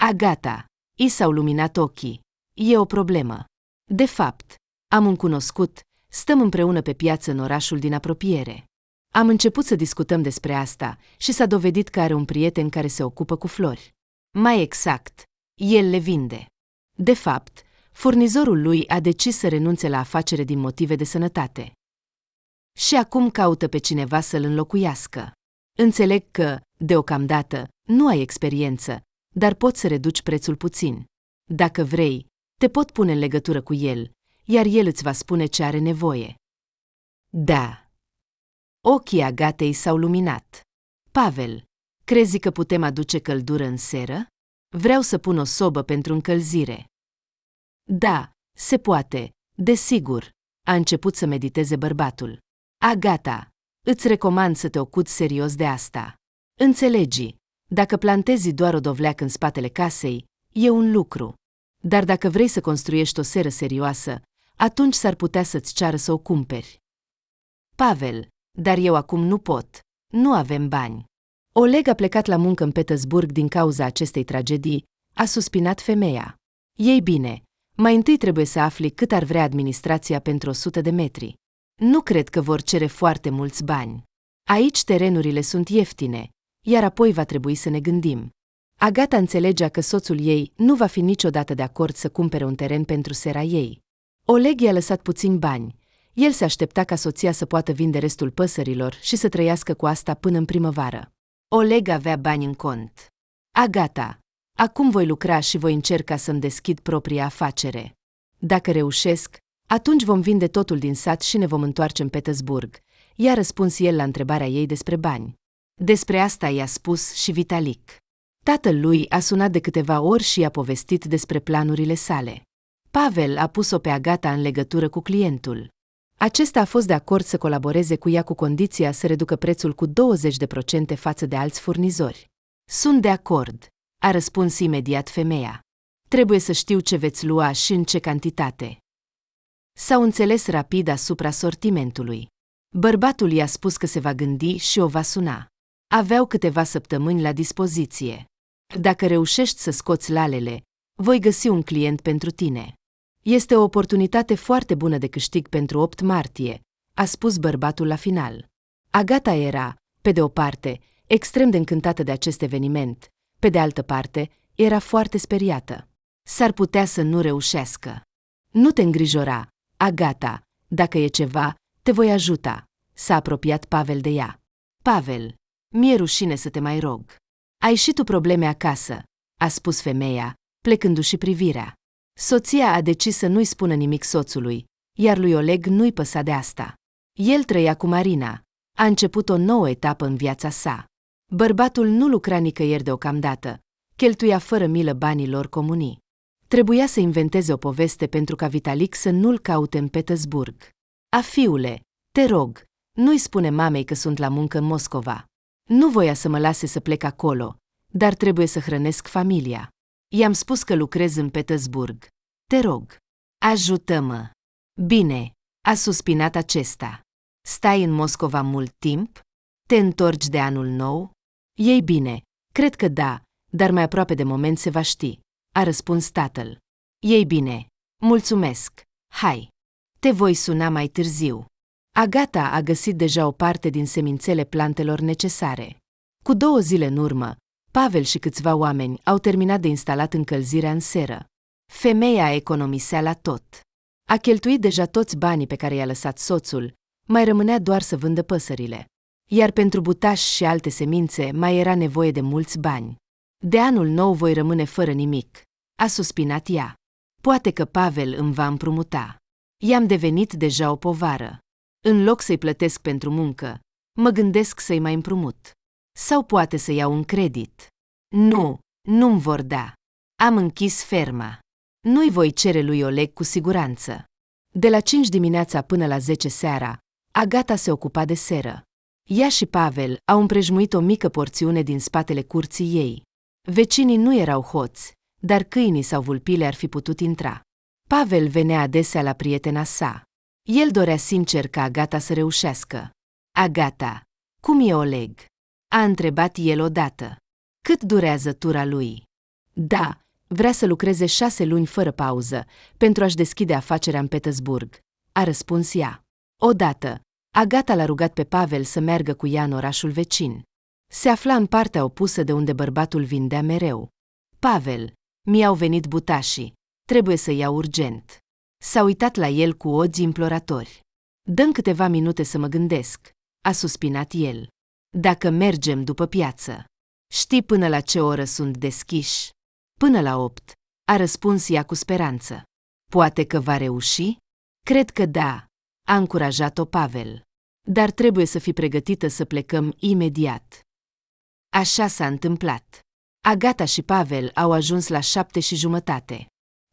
Agata, i s-au luminat ochii. E o problemă. De fapt, am un cunoscut, stăm împreună pe piață în orașul din apropiere. Am început să discutăm despre asta și s-a dovedit că are un prieten care se ocupă cu flori. Mai exact, el le vinde. De fapt, furnizorul lui a decis să renunțe la afacere din motive de sănătate. Și acum caută pe cineva să-l înlocuiască. Înțeleg că, deocamdată, nu ai experiență, dar poți să reduci prețul puțin. Dacă vrei, te pot pune în legătură cu el, iar el îți va spune ce are nevoie. Da. Ochii Agatei s-au luminat. Pavel, crezi că putem aduce căldură în seră? Vreau să pun o sobă pentru încălzire. Da, se poate, desigur, a început să mediteze bărbatul. Agata, îți recomand să te ocupi serios de asta. Înțelegi, dacă plantezi doar o dovleacă în spatele casei, e un lucru. Dar dacă vrei să construiești o seră serioasă, atunci s-ar putea să-ți ceară să o cumperi. Pavel, dar eu acum nu pot. Nu avem bani. Oleg a plecat la muncă în Petersburg din cauza acestei tragedii, a suspinat femeia. Ei bine, mai întâi trebuie să afli cât ar vrea administrația pentru 100 de metri. Nu cred că vor cere foarte mulți bani. Aici terenurile sunt ieftine, iar apoi va trebui să ne gândim. Agata înțelegea că soțul ei nu va fi niciodată de acord să cumpere un teren pentru sera ei. Oleg i-a lăsat puțini bani. El se aștepta ca soția să poată vinde restul păsărilor și să trăiască cu asta până în primăvară. Oleg avea bani în cont. Agata, acum voi lucra și voi încerca să-mi deschid propria afacere. Dacă reușesc, atunci vom vinde totul din sat și ne vom întoarce în Petersburg, i-a răspuns el la întrebarea ei despre bani. Despre asta i-a spus și Vitalik. Tatăl lui a sunat de câteva ori și i-a povestit despre planurile sale. Pavel a pus-o pe Agata în legătură cu clientul. Acesta a fost de acord să colaboreze cu ea cu condiția să reducă prețul cu 20% față de alți furnizori. Sunt de acord, a răspuns imediat femeia. Trebuie să știu ce veți lua și în ce cantitate. S-au înțeles rapid asupra sortimentului. Bărbatul i-a spus că se va gândi și o va suna. Aveau câteva săptămâni la dispoziție. Dacă reușești să scoți lalele, voi găsi un client pentru tine. Este o oportunitate foarte bună de câștig pentru 8 martie, a spus bărbatul la final. Agata era, pe de o parte, extrem de încântată de acest eveniment, pe de altă parte, era foarte speriată. S-ar putea să nu reușească. Nu te îngrijora, Agata, dacă e ceva, te voi ajuta, s-a apropiat Pavel de ea. Pavel, mi-e rușine să te mai rog. Ai și tu probleme acasă, a spus femeia, plecându-și privirea. Soția a decis să nu-i spună nimic soțului, iar lui Oleg nu-i păsa de asta. El trăia cu Marina. A început o nouă etapă în viața sa. Bărbatul nu lucra nicăieri deocamdată, cheltuia fără milă banii lor comunii. Trebuia să inventeze o poveste pentru ca Vitalik să nu-l caute în Petersburg. A, fiule, te rog, nu-i spune mamei că sunt la muncă în Moscova. Nu voia să mă lase să plec acolo, dar trebuie să hrănesc familia. I-am spus că lucrez în Petersburg. Te rog, ajută-mă. Bine, a suspinat acesta. Stai în Moscova mult timp? Te întorci de anul nou? Ei bine, cred că da, dar mai aproape de moment se va ști, a răspuns tatăl. Ei bine, mulțumesc, hai. Te voi suna mai târziu. Agata a găsit deja o parte din semințele plantelor necesare. Cu 2 zile în urmă, Pavel și câțiva oameni au terminat de instalat încălzirea în seră. Femeia economisea la tot. A cheltuit deja toți banii pe care i-a lăsat soțul, mai rămânea doar să vândă păsările. Iar pentru butaș și alte semințe mai era nevoie de mulți bani. De anul nou voi rămâne fără nimic, a suspinat ea. Poate că Pavel îmi va împrumuta. I-am devenit deja o povară. În loc să-i plătesc pentru muncă, mă gândesc să-i mai împrumut. Sau poate să iau un credit. Nu, nu-mi vor da. Am închis ferma. Nu-i voi cere lui Oleg cu siguranță. De la 5 dimineața până la 10 seara, Agata se ocupa de seră. Ea și Pavel au împrejmuit o mică porțiune din spatele curții ei. Vecinii nu erau hoți, dar câinii sau vulpile ar fi putut intra. Pavel venea adesea la prietena sa. El dorea sincer ca Agata să reușească. Agata, cum e Oleg? A întrebat el odată. Cât durează tura lui? Da, vrea să lucreze 6 luni fără pauză, pentru a-și deschide afacerea în Petersburg, a răspuns ea. Odată, Agata l-a rugat pe Pavel să meargă cu ea în orașul vecin. Se afla în partea opusă de unde bărbatul vindea mereu. Pavel, mi-au venit butașii, trebuie să iau urgent. S-a uitat la el cu ochi imploratori. Dă-mi câteva minute să mă gândesc, a suspinat el. Dacă mergem după piață. Știi până la ce oră sunt deschiși? Până la 8, a răspuns ea cu speranță. Poate că va reuși? Cred că da, a încurajat-o Pavel. Dar trebuie să fii pregătită să plecăm imediat. Așa s-a întâmplat. Agata și Pavel au ajuns la 7:30.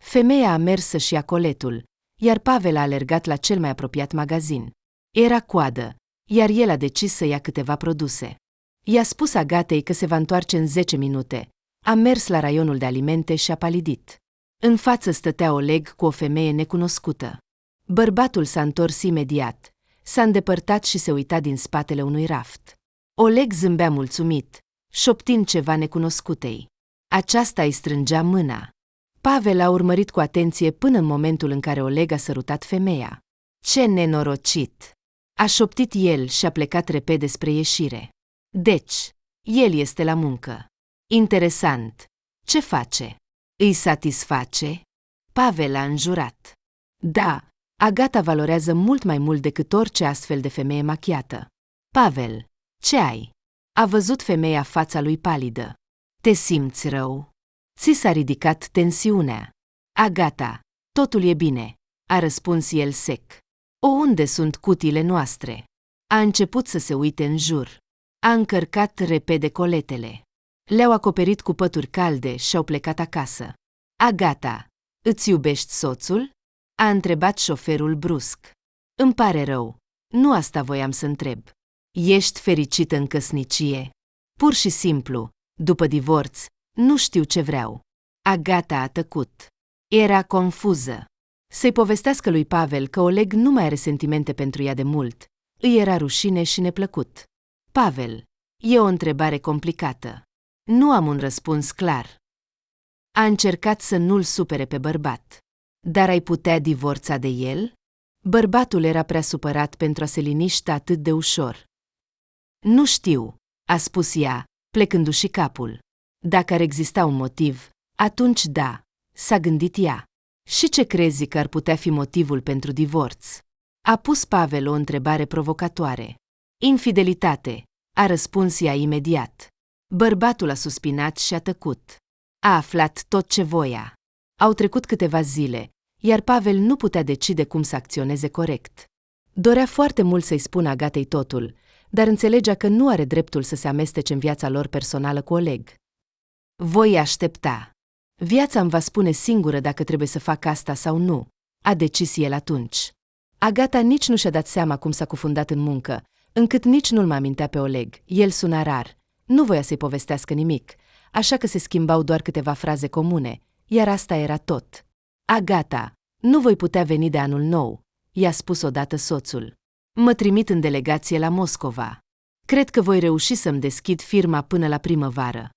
Femeia a mers să-și ia coletul, iar Pavel a alergat la cel mai apropiat magazin. Era coadă, iar el a decis să ia câteva produse. I-a spus Agatei că se va întoarce în 10 minute. A mers la raionul de alimente și a palidit. În față stătea Oleg cu o femeie necunoscută. Bărbatul s-a întors imediat, s-a îndepărtat și se uita din spatele unui raft. Oleg zâmbea mulțumit, șoptind ceva necunoscutei. Aceasta îi strângea mâna. Pavel a urmărit cu atenție până în momentul în care Oleg a sărutat femeia. Ce nenorocit! A șoptit el și a plecat repede spre ieșire. Deci, el este la muncă. Interesant. Ce face? Îi satisface? Pavel a înjurat. Da, Agata valorează mult mai mult decât orice astfel de femeie machiată. Pavel, ce ai? A văzut femeia fața lui palidă. Te simți rău? Ți s-a ridicat tensiunea. Agata, totul e bine, a răspuns el sec. Unde sunt cutiile noastre? A început să se uite în jur. A încărcat repede coletele. Le-au acoperit cu pături calde și au plecat acasă. Agata, îți iubești soțul? A întrebat șoferul brusc. Îmi pare rău, nu asta voiam să întreb. Ești fericită în căsnicie? Pur și simplu, după divorț, nu știu ce vreau. Agata a tăcut. Era confuză. Să-i povestească lui Pavel că Oleg nu mai are sentimente pentru ea de mult. Îi era rușine și neplăcut. Pavel, e o întrebare complicată. Nu am un răspuns clar. A încercat să nu-l supere pe bărbat. Dar ai putea divorța de el? Bărbatul era prea supărat pentru a se liniște atât de ușor. Nu știu, a spus ea, plecându-și capul. Dacă ar exista un motiv, atunci da, s-a gândit ea. Și ce crezi că ar putea fi motivul pentru divorț? A pus Pavel o întrebare provocatoare. Infidelitate, a răspuns ea imediat. Bărbatul a suspinat și a tăcut. A aflat tot ce voia. Au trecut câteva zile, iar Pavel nu putea decide cum să acționeze corect. Dorea foarte mult să-i spună Agatei totul, dar înțelegea că nu are dreptul să se amestece în viața lor personală cu Oleg. Voi aștepta. Viața îmi va spune singură dacă trebuie să fac asta sau nu, a decis el atunci. Agata nici nu și-a dat seama cum s-a cufundat în muncă, încât nici nu-l mai amintea pe Oleg. El suna rar, nu voia să-i povestească nimic, așa că se schimbau doar câteva fraze comune, iar asta era tot. Agata, nu voi putea veni de anul nou, i-a spus odată soțul. Mă trimit în delegație la Moscova. Cred că voi reuși să-mi deschid firma până la primăvară.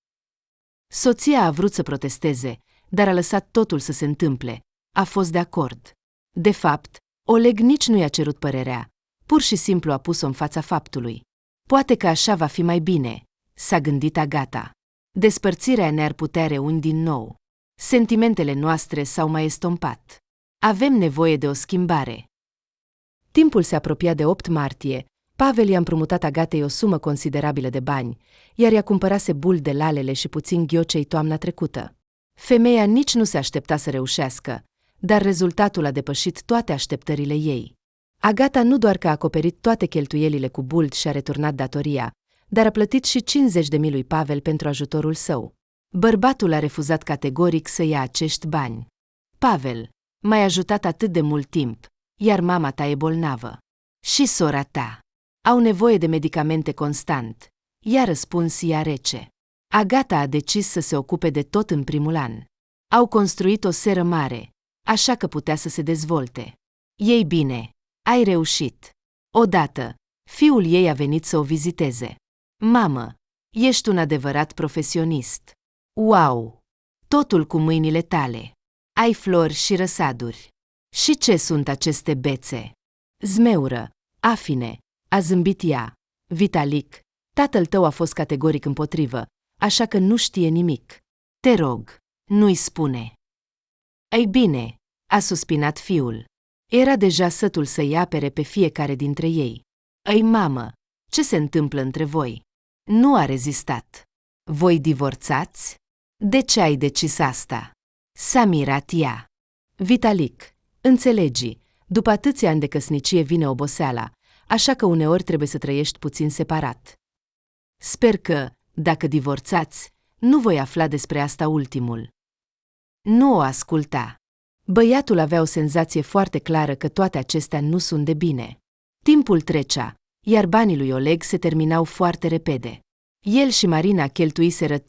Soția a vrut să protesteze, dar a lăsat totul să se întâmple. A fost de acord. De fapt, Oleg nici nu i-a cerut părerea, pur și simplu a pus-o în fața faptului. Poate că așa va fi mai bine, s-a gândit Agata. Despărțirea ne-ar putea reuni din nou. Sentimentele noastre s-au mai estompat. Avem nevoie de o schimbare. Timpul se apropia de 8 martie. Pavel i-a împrumutat Agatei o sumă considerabilă de bani, iar i-a cumpărase bul de lalele și puțin ghiocei toamna trecută. Femeia nici nu se aștepta să reușească, dar rezultatul a depășit toate așteptările ei. Agata nu doar că a acoperit toate cheltuielile cu bult și a returnat datoria, dar a plătit și 50.000 lui Pavel pentru ajutorul său. Bărbatul a refuzat categoric să ia acești bani. Pavel, m-ai ajutat atât de mult timp, iar mama ta e bolnavă. Și sora ta. Au nevoie de medicamente constant, i-a răspuns ea rece. Agata a decis să se ocupe de tot în primul an. Au construit o seră mare, așa că putea să se dezvolte. Ei bine, ai reușit. Odată, fiul ei a venit să o viziteze. Mamă, ești un adevărat profesionist. Wow! Totul cu mâinile tale. Ai flori și răsaduri. Și ce sunt aceste bețe? Zmeură, afine, a zâmbit ea. Vitalic, tatăl tău a fost categoric împotrivă, așa că nu știe nimic. Te rog, nu-i spune. Ei bine, a suspinat fiul. Era deja sătul să-i apere pe fiecare dintre ei. Ei, mamă, ce se întâmplă între voi? Nu a rezistat. Voi divorțați? De ce ai decis asta? S-a mirat ea. Vitalic, înțelegi, după atâția ani de căsnicie vine oboseala, așa că uneori trebuie să trăiești puțin separat. Sper că, dacă divorțați, nu voi afla despre asta ultimul. Nu o asculta. Băiatul avea o senzație foarte clară că toate acestea nu sunt de bine. Timpul trecea, iar banii lui Oleg se terminau foarte repede. El și Marina cheltuiseră 300.000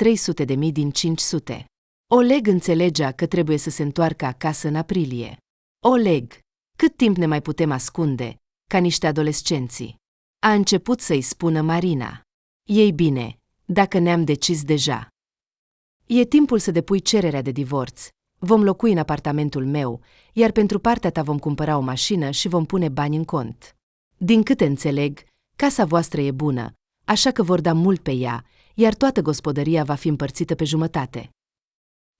din 500. Oleg înțelegea că trebuie să se întoarcă acasă în aprilie. Oleg, cât timp ne mai putem ascunde, ca niște adolescenți? A început să-i spună Marina. Ei bine, dacă ne-am decis deja. E timpul să depui cererea de divorț. Vom locui în apartamentul meu, iar pentru partea ta vom cumpăra o mașină și vom pune bani în cont. Din câte înțeleg, casa voastră e bună, așa că vor da mult pe ea, iar toată gospodăria va fi împărțită pe jumătate.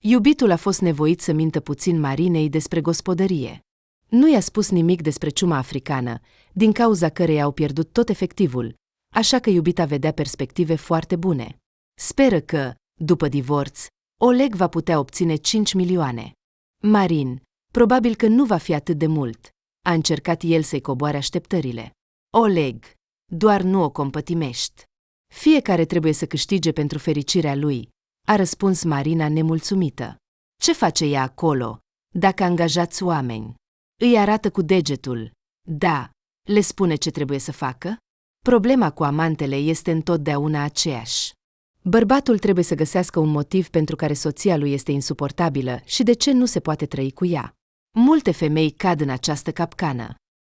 Iubitul a fost nevoit să mintă puțin Marinei despre gospodărie. Nu i-a spus nimic despre ciuma africană, din cauza căreia au pierdut tot efectivul, așa că iubita vedea perspective foarte bune. Speră că, după divorț, Oleg va putea obține 5 milioane. Marin, probabil că nu va fi atât de mult. A încercat el să-i coboare așteptările. Oleg, doar nu o compătimești. Fiecare trebuie să câștige pentru fericirea lui, a răspuns Marina nemulțumită. Ce face ea acolo, dacă angajați oameni? Îi arată cu degetul. Da, le spune ce trebuie să facă? Problema cu amantele este întotdeauna aceeași. Bărbatul trebuie să găsească un motiv pentru care soția lui este insuportabilă și de ce nu se poate trăi cu ea. Multe femei cad în această capcană.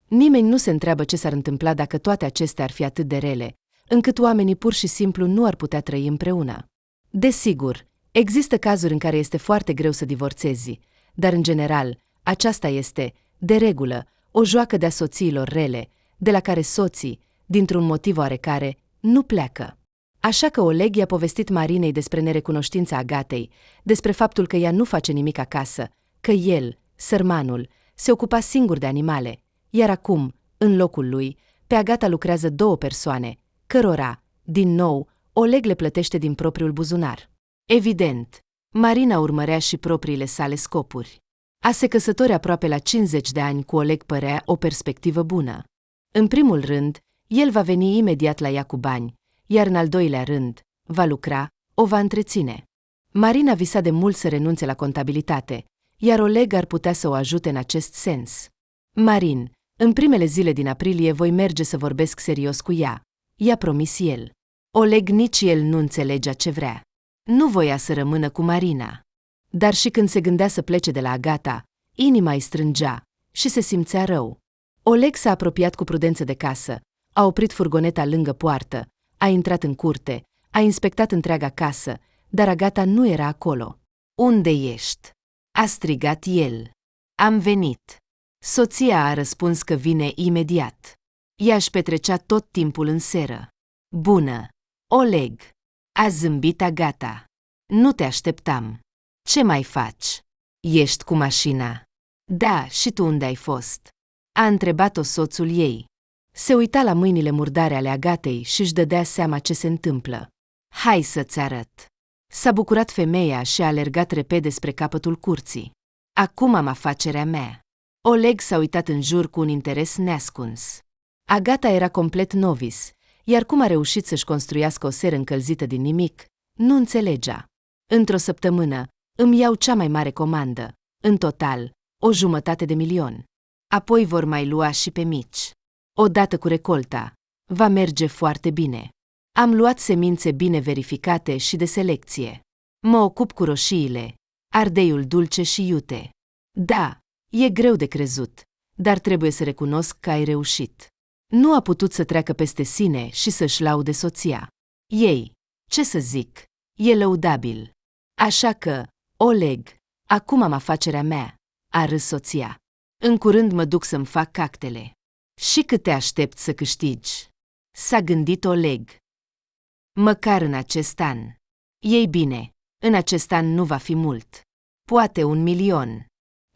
Nimeni nu se întreabă ce s-ar întâmpla dacă toate acestea ar fi atât de rele, încât oamenii pur și simplu nu ar putea trăi împreună. Desigur, există cazuri în care este foarte greu să divorțezi, dar în general, aceasta este, de regulă, o joacă de-a soțiilor rele, de la care soții, dintr-un motiv oarecare, nu pleacă. Așa că Oleg i-a povestit Marinei despre nerecunoștința Agatei, despre faptul că ea nu face nimic acasă, că el, sărmanul, se ocupa singur de animale, iar acum, în locul lui, pe Agata lucrează 2 persoane, cărora, din nou, Oleg le plătește din propriul buzunar. Evident, Marina urmărea și propriile sale scopuri. A se căsători aproape la 50 de ani cu Oleg părea o perspectivă bună. În primul rând, el va veni imediat la ea cu bani, iar în al doilea rând, va lucra, o va întreține. Marina visa de mult să renunțe la contabilitate, iar Oleg ar putea să o ajute în acest sens. Marin, în primele zile din aprilie voi merge să vorbesc serios cu ea, i-a promis el. Oleg nici el nu înțelegea ce vrea. Nu voia să rămână cu Marina. Dar și când se gândea să plece de la Agata, inima îi strângea și se simțea rău. Oleg s-a apropiat cu prudență de casă, a oprit furgoneta lângă poartă, a intrat în curte, a inspectat întreaga casă, dar Agata nu era acolo. Unde ești? A strigat el. Am venit. Soția a răspuns că vine imediat. Ea își petrecea tot timpul în seră. Bună! Oleg! A zâmbit Agata. Nu te așteptam. Ce mai faci? Ești cu mașina? Da, și tu unde ai fost? A întrebat-o soțul ei. Se uita la mâinile murdare ale Agatei și își dădea seama ce se întâmplă. Hai să-ți arăt. S-a bucurat femeia și a alergat repede spre capătul curții. Acum am afacerea mea. Oleg s-a uitat în jur cu un interes neascuns. Agata era complet novice, iar cum a reușit să-și construiască o seră încălzită din nimic, nu înțelegea. Într-o săptămână, îmi iau cea mai mare comandă, în total, 250.000. Apoi vor mai lua și pe mici. Odată cu recolta, va merge foarte bine. Am luat semințe bine verificate și de selecție. Mă ocup cu roșiile. ardeiul dulce și iute. Da, e greu de crezut, dar trebuie să recunosc că ai reușit. Nu a putut să treacă peste sine și să-și laude soția. Ei, ce să zic, e lăudabil. Așa că, Oleg, acum am afacerea mea, a râs soția. În curând mă duc să-mi fac actele. Și cât te aștept să câștigi? S-a gândit Oleg. Măcar în acest an. Ei bine, în acest an nu va fi mult. Poate 1.000.000.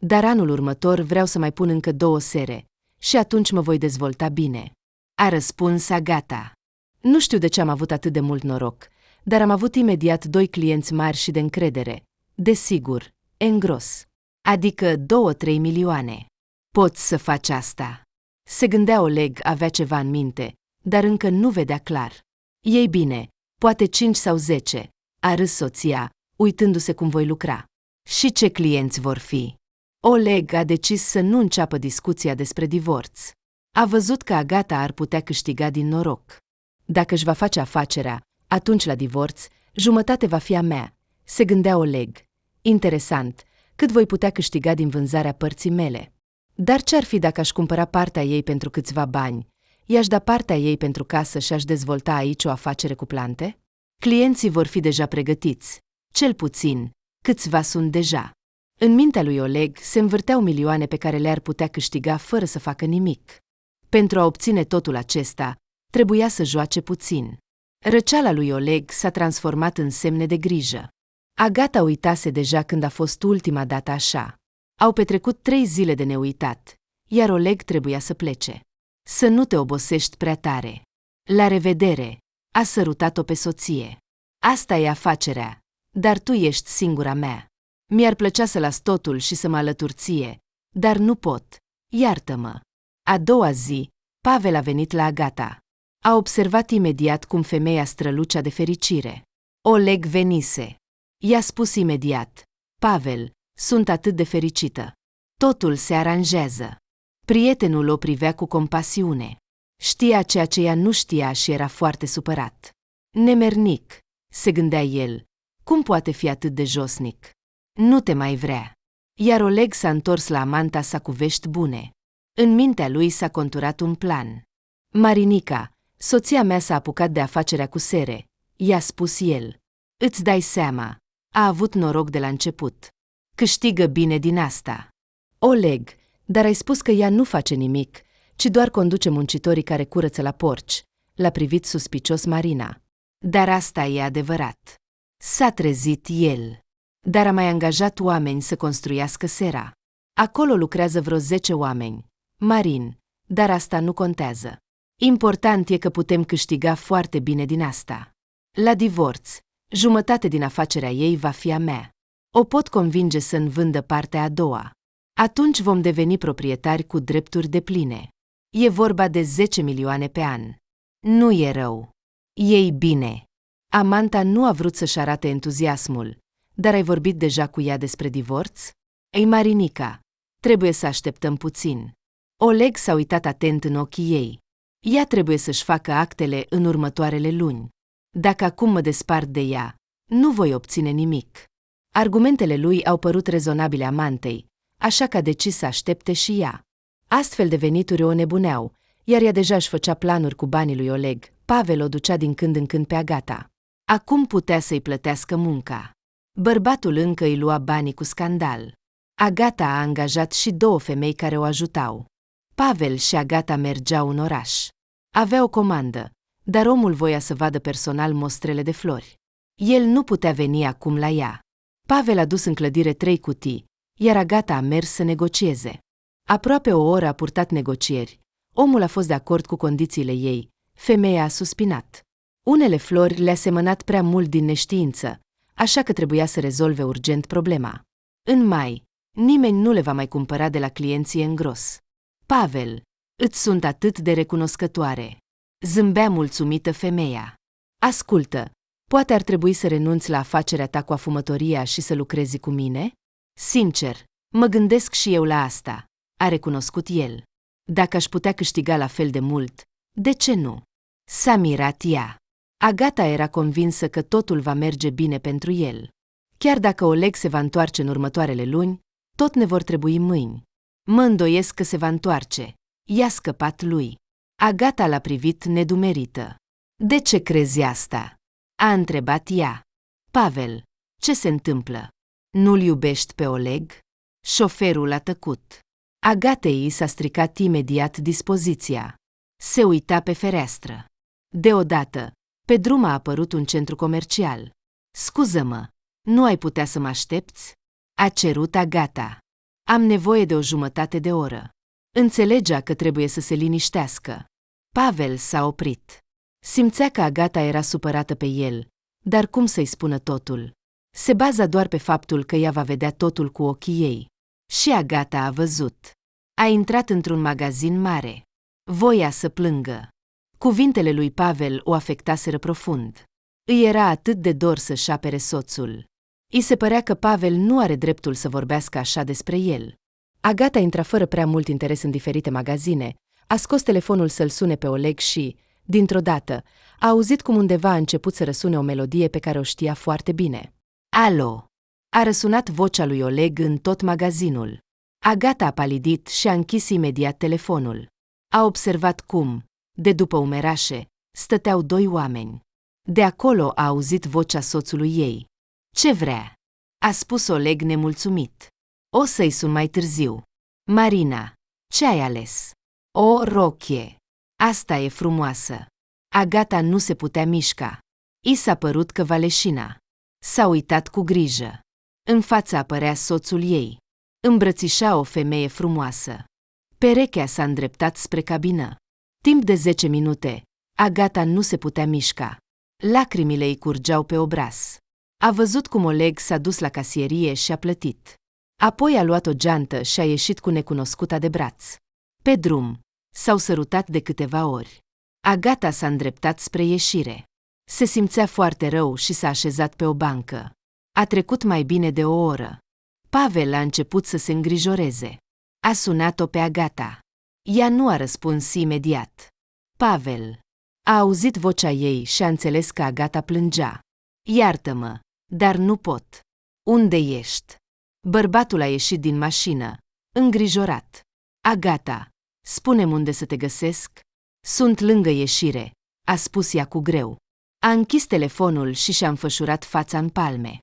Dar anul următor vreau să mai pun încă 2 sere și atunci mă voi dezvolta bine. A răspuns Agata. Nu știu de ce am avut atât de mult noroc, dar am avut imediat 2 clienți mari și de încredere. Desigur, engros. Adică 2-3 milioane. Poți să faci asta. Se gândea Oleg, avea ceva în minte, dar încă nu vedea clar. Ei bine, poate 5 sau 10, a râs soția, uitându-se cum voi lucra. Și ce clienți vor fi? Oleg a decis să nu înceapă discuția despre divorț. A văzut că Agata ar putea câștiga din noroc. Dacă își va face afacerea, atunci la divorț, jumătate va fi a mea, se gândea Oleg. Interesant, cât voi putea câștiga din vânzarea părții mele. Dar ce-ar fi dacă aș cumpăra partea ei pentru câțiva bani? I-aș da partea ei pentru casă și aș dezvolta aici o afacere cu plante? Clienții vor fi deja pregătiți. Cel puțin, câțiva sunt deja. În mintea lui Oleg se învârteau milioane pe care le-ar putea câștiga fără să facă nimic. Pentru a obține totul acesta, trebuia să joace puțin. Răceala lui Oleg s-a transformat în semne de grijă. Agata uitase deja când a fost ultima dată așa. Au petrecut 3 zile de neuitat, iar Oleg trebuia să plece. Să nu te obosești prea tare. La revedere, a sărutat-o pe soție. Asta e afacerea, dar tu ești singura mea. Mi-ar plăcea să las totul și să mă alătur ție, dar nu pot. Iartă-mă. A doua zi, Pavel a venit la Agata. A observat imediat cum femeia strălucea de fericire. Oleg venise. I-a spus imediat: Pavel, sunt atât de fericită. Totul se aranjează. Prietenul o privea cu compasiune. Știa ceea ce ea nu știa și era foarte supărat. Nemernic, se gândea el, cum poate fi atât de josnic? Nu te mai vrea. Iar Oleg s-a întors la amanta sa cu vești bune. În mintea lui s-a conturat un plan. Marinica, soția mea s-a apucat de afacerea cu sere, i-a spus el. Îți dai seama, a avut noroc de la început. Câștigă bine din asta. Oleg, dar ai spus că ea nu face nimic, ci doar conduce muncitorii care curăță la porci, l-a privit suspicios Marina. Dar asta e adevărat. S-a trezit el. Dar a mai angajat oameni să construiască sera. Acolo lucrează vreo 10 oameni. Marin, dar asta nu contează. Important e că putem câștiga foarte bine din asta. La divorț, jumătate din afacerea ei va fi a mea. O pot convinge să-mi vândă partea a doua. Atunci vom deveni proprietari cu drepturi depline. E vorba de 10 milioane pe an. Nu e rău. Ei bine. Amanta nu a vrut să-și arate entuziasmul. Dar ai vorbit deja cu ea despre divorț? Ei, Marinica, trebuie să așteptăm puțin. Oleg s-a uitat atent în ochii ei. Ea trebuie să-și facă actele în următoarele luni. Dacă acum mă despart de ea, nu voi obține nimic. Argumentele lui au părut rezonabile amantei, așa că a decis să aștepte și ea. Astfel de venituri o nebuneau, iar ea deja își făcea planuri cu banii lui Oleg. Pavel o ducea din când în când pe Agata. Acum putea să-i plătească munca. Bărbatul încă îi lua banii cu scandal. Agata a angajat și 2 femei care o ajutau. Pavel și Agata mergeau în oraș. Avea o comandă, dar omul voia să vadă personal mostrele de flori. El nu putea veni acum la ea. Pavel a dus în clădire 3 cutii, iar Agata a mers să negocieze. Aproape o oră a purtat negocieri. Omul a fost de acord cu condițiile ei. Femeia a suspinat. Unele flori le-a semănat prea mult din neștiință, așa că trebuia să rezolve urgent problema. În mai, nimeni nu le va mai cumpăra de la clienții în gros. Pavel, îți sunt atât de recunoscătoare. Zâmbea mulțumită femeia. Ascultă, poate ar trebui să renunți la afacerea ta cu afumătoria și să lucrezi cu mine? Sincer, mă gândesc și eu la asta, a recunoscut el. Dacă aș putea câștiga la fel de mult, de ce nu? S-a mirat ea. Agata era convinsă că totul va merge bine pentru el. Chiar dacă Oleg se va întoarce în următoarele luni, tot ne vor trebui mâini. Mă îndoiesc că se va întoarce. I-a scăpat lui. Agata l-a privit nedumerită. De ce crezi asta? A întrebat ea. Pavel, ce se întâmplă? Nu-l iubești pe Oleg? Șoferul a tăcut. Agatei i s-a stricat imediat dispoziția. Se uita pe fereastră. Deodată, pe drum a apărut un centru comercial. Scuză-mă, nu ai putea să mă aștepți? A cerut Agata. Am nevoie de o jumătate de oră. Înțelegea că trebuie să se liniștească. Pavel s-a oprit. Simțea că Agata era supărată pe el, dar cum să-i spună totul? Se baza doar pe faptul că ea va vedea totul cu ochii ei. Și Agata a văzut. A intrat într-un magazin mare. Voia să plângă. Cuvintele lui Pavel o afectaseră profund. Îi era atât de dor să-și apere soțul. I se părea că Pavel nu are dreptul să vorbească așa despre el. Agata intra fără prea mult interes în diferite magazine, a scos telefonul să-l sune pe Oleg și, dintr-o dată, a auzit cum undeva a început să răsune o melodie pe care o știa foarte bine. Alo! A răsunat vocea lui Oleg în tot magazinul. Agata a palidit și a închis imediat telefonul. A observat cum, de după umerașe, stăteau doi oameni. De acolo a auzit vocea soțului ei. Ce vrea? A spus Oleg nemulțumit. O să-i sun mai târziu. Marina, ce ai ales? O rochie. Asta e frumoasă. Agata nu se putea mișca. I s-a părut că va leșina. S-a uitat cu grijă. În față apărea soțul ei. Îmbrățișa o femeie frumoasă. Perechea s-a îndreptat spre cabină. Timp de 10 minute, Agata nu se putea mișca. Lacrimile îi curgeau pe obraz. A văzut cum Oleg s-a dus la casierie și a plătit. Apoi a luat o geantă și a ieșit cu necunoscuta de braț. Pe drum, s-au sărutat de câteva ori. Agata s-a îndreptat spre ieșire. Se simțea foarte rău și s-a așezat pe o bancă. A trecut mai bine de o oră. Pavel a început să se îngrijoreze. A sunat-o pe Agata. Ea nu a răspuns imediat. Pavel. A auzit vocea ei și a înțeles că Agata plângea. Iartă-mă, dar nu pot. Unde ești? Bărbatul a ieșit din mașină, îngrijorat. Agata, spune-mi unde să te găsesc? Sunt lângă ieșire, a spus ea cu greu. A închis telefonul și și-a înfășurat fața în palme.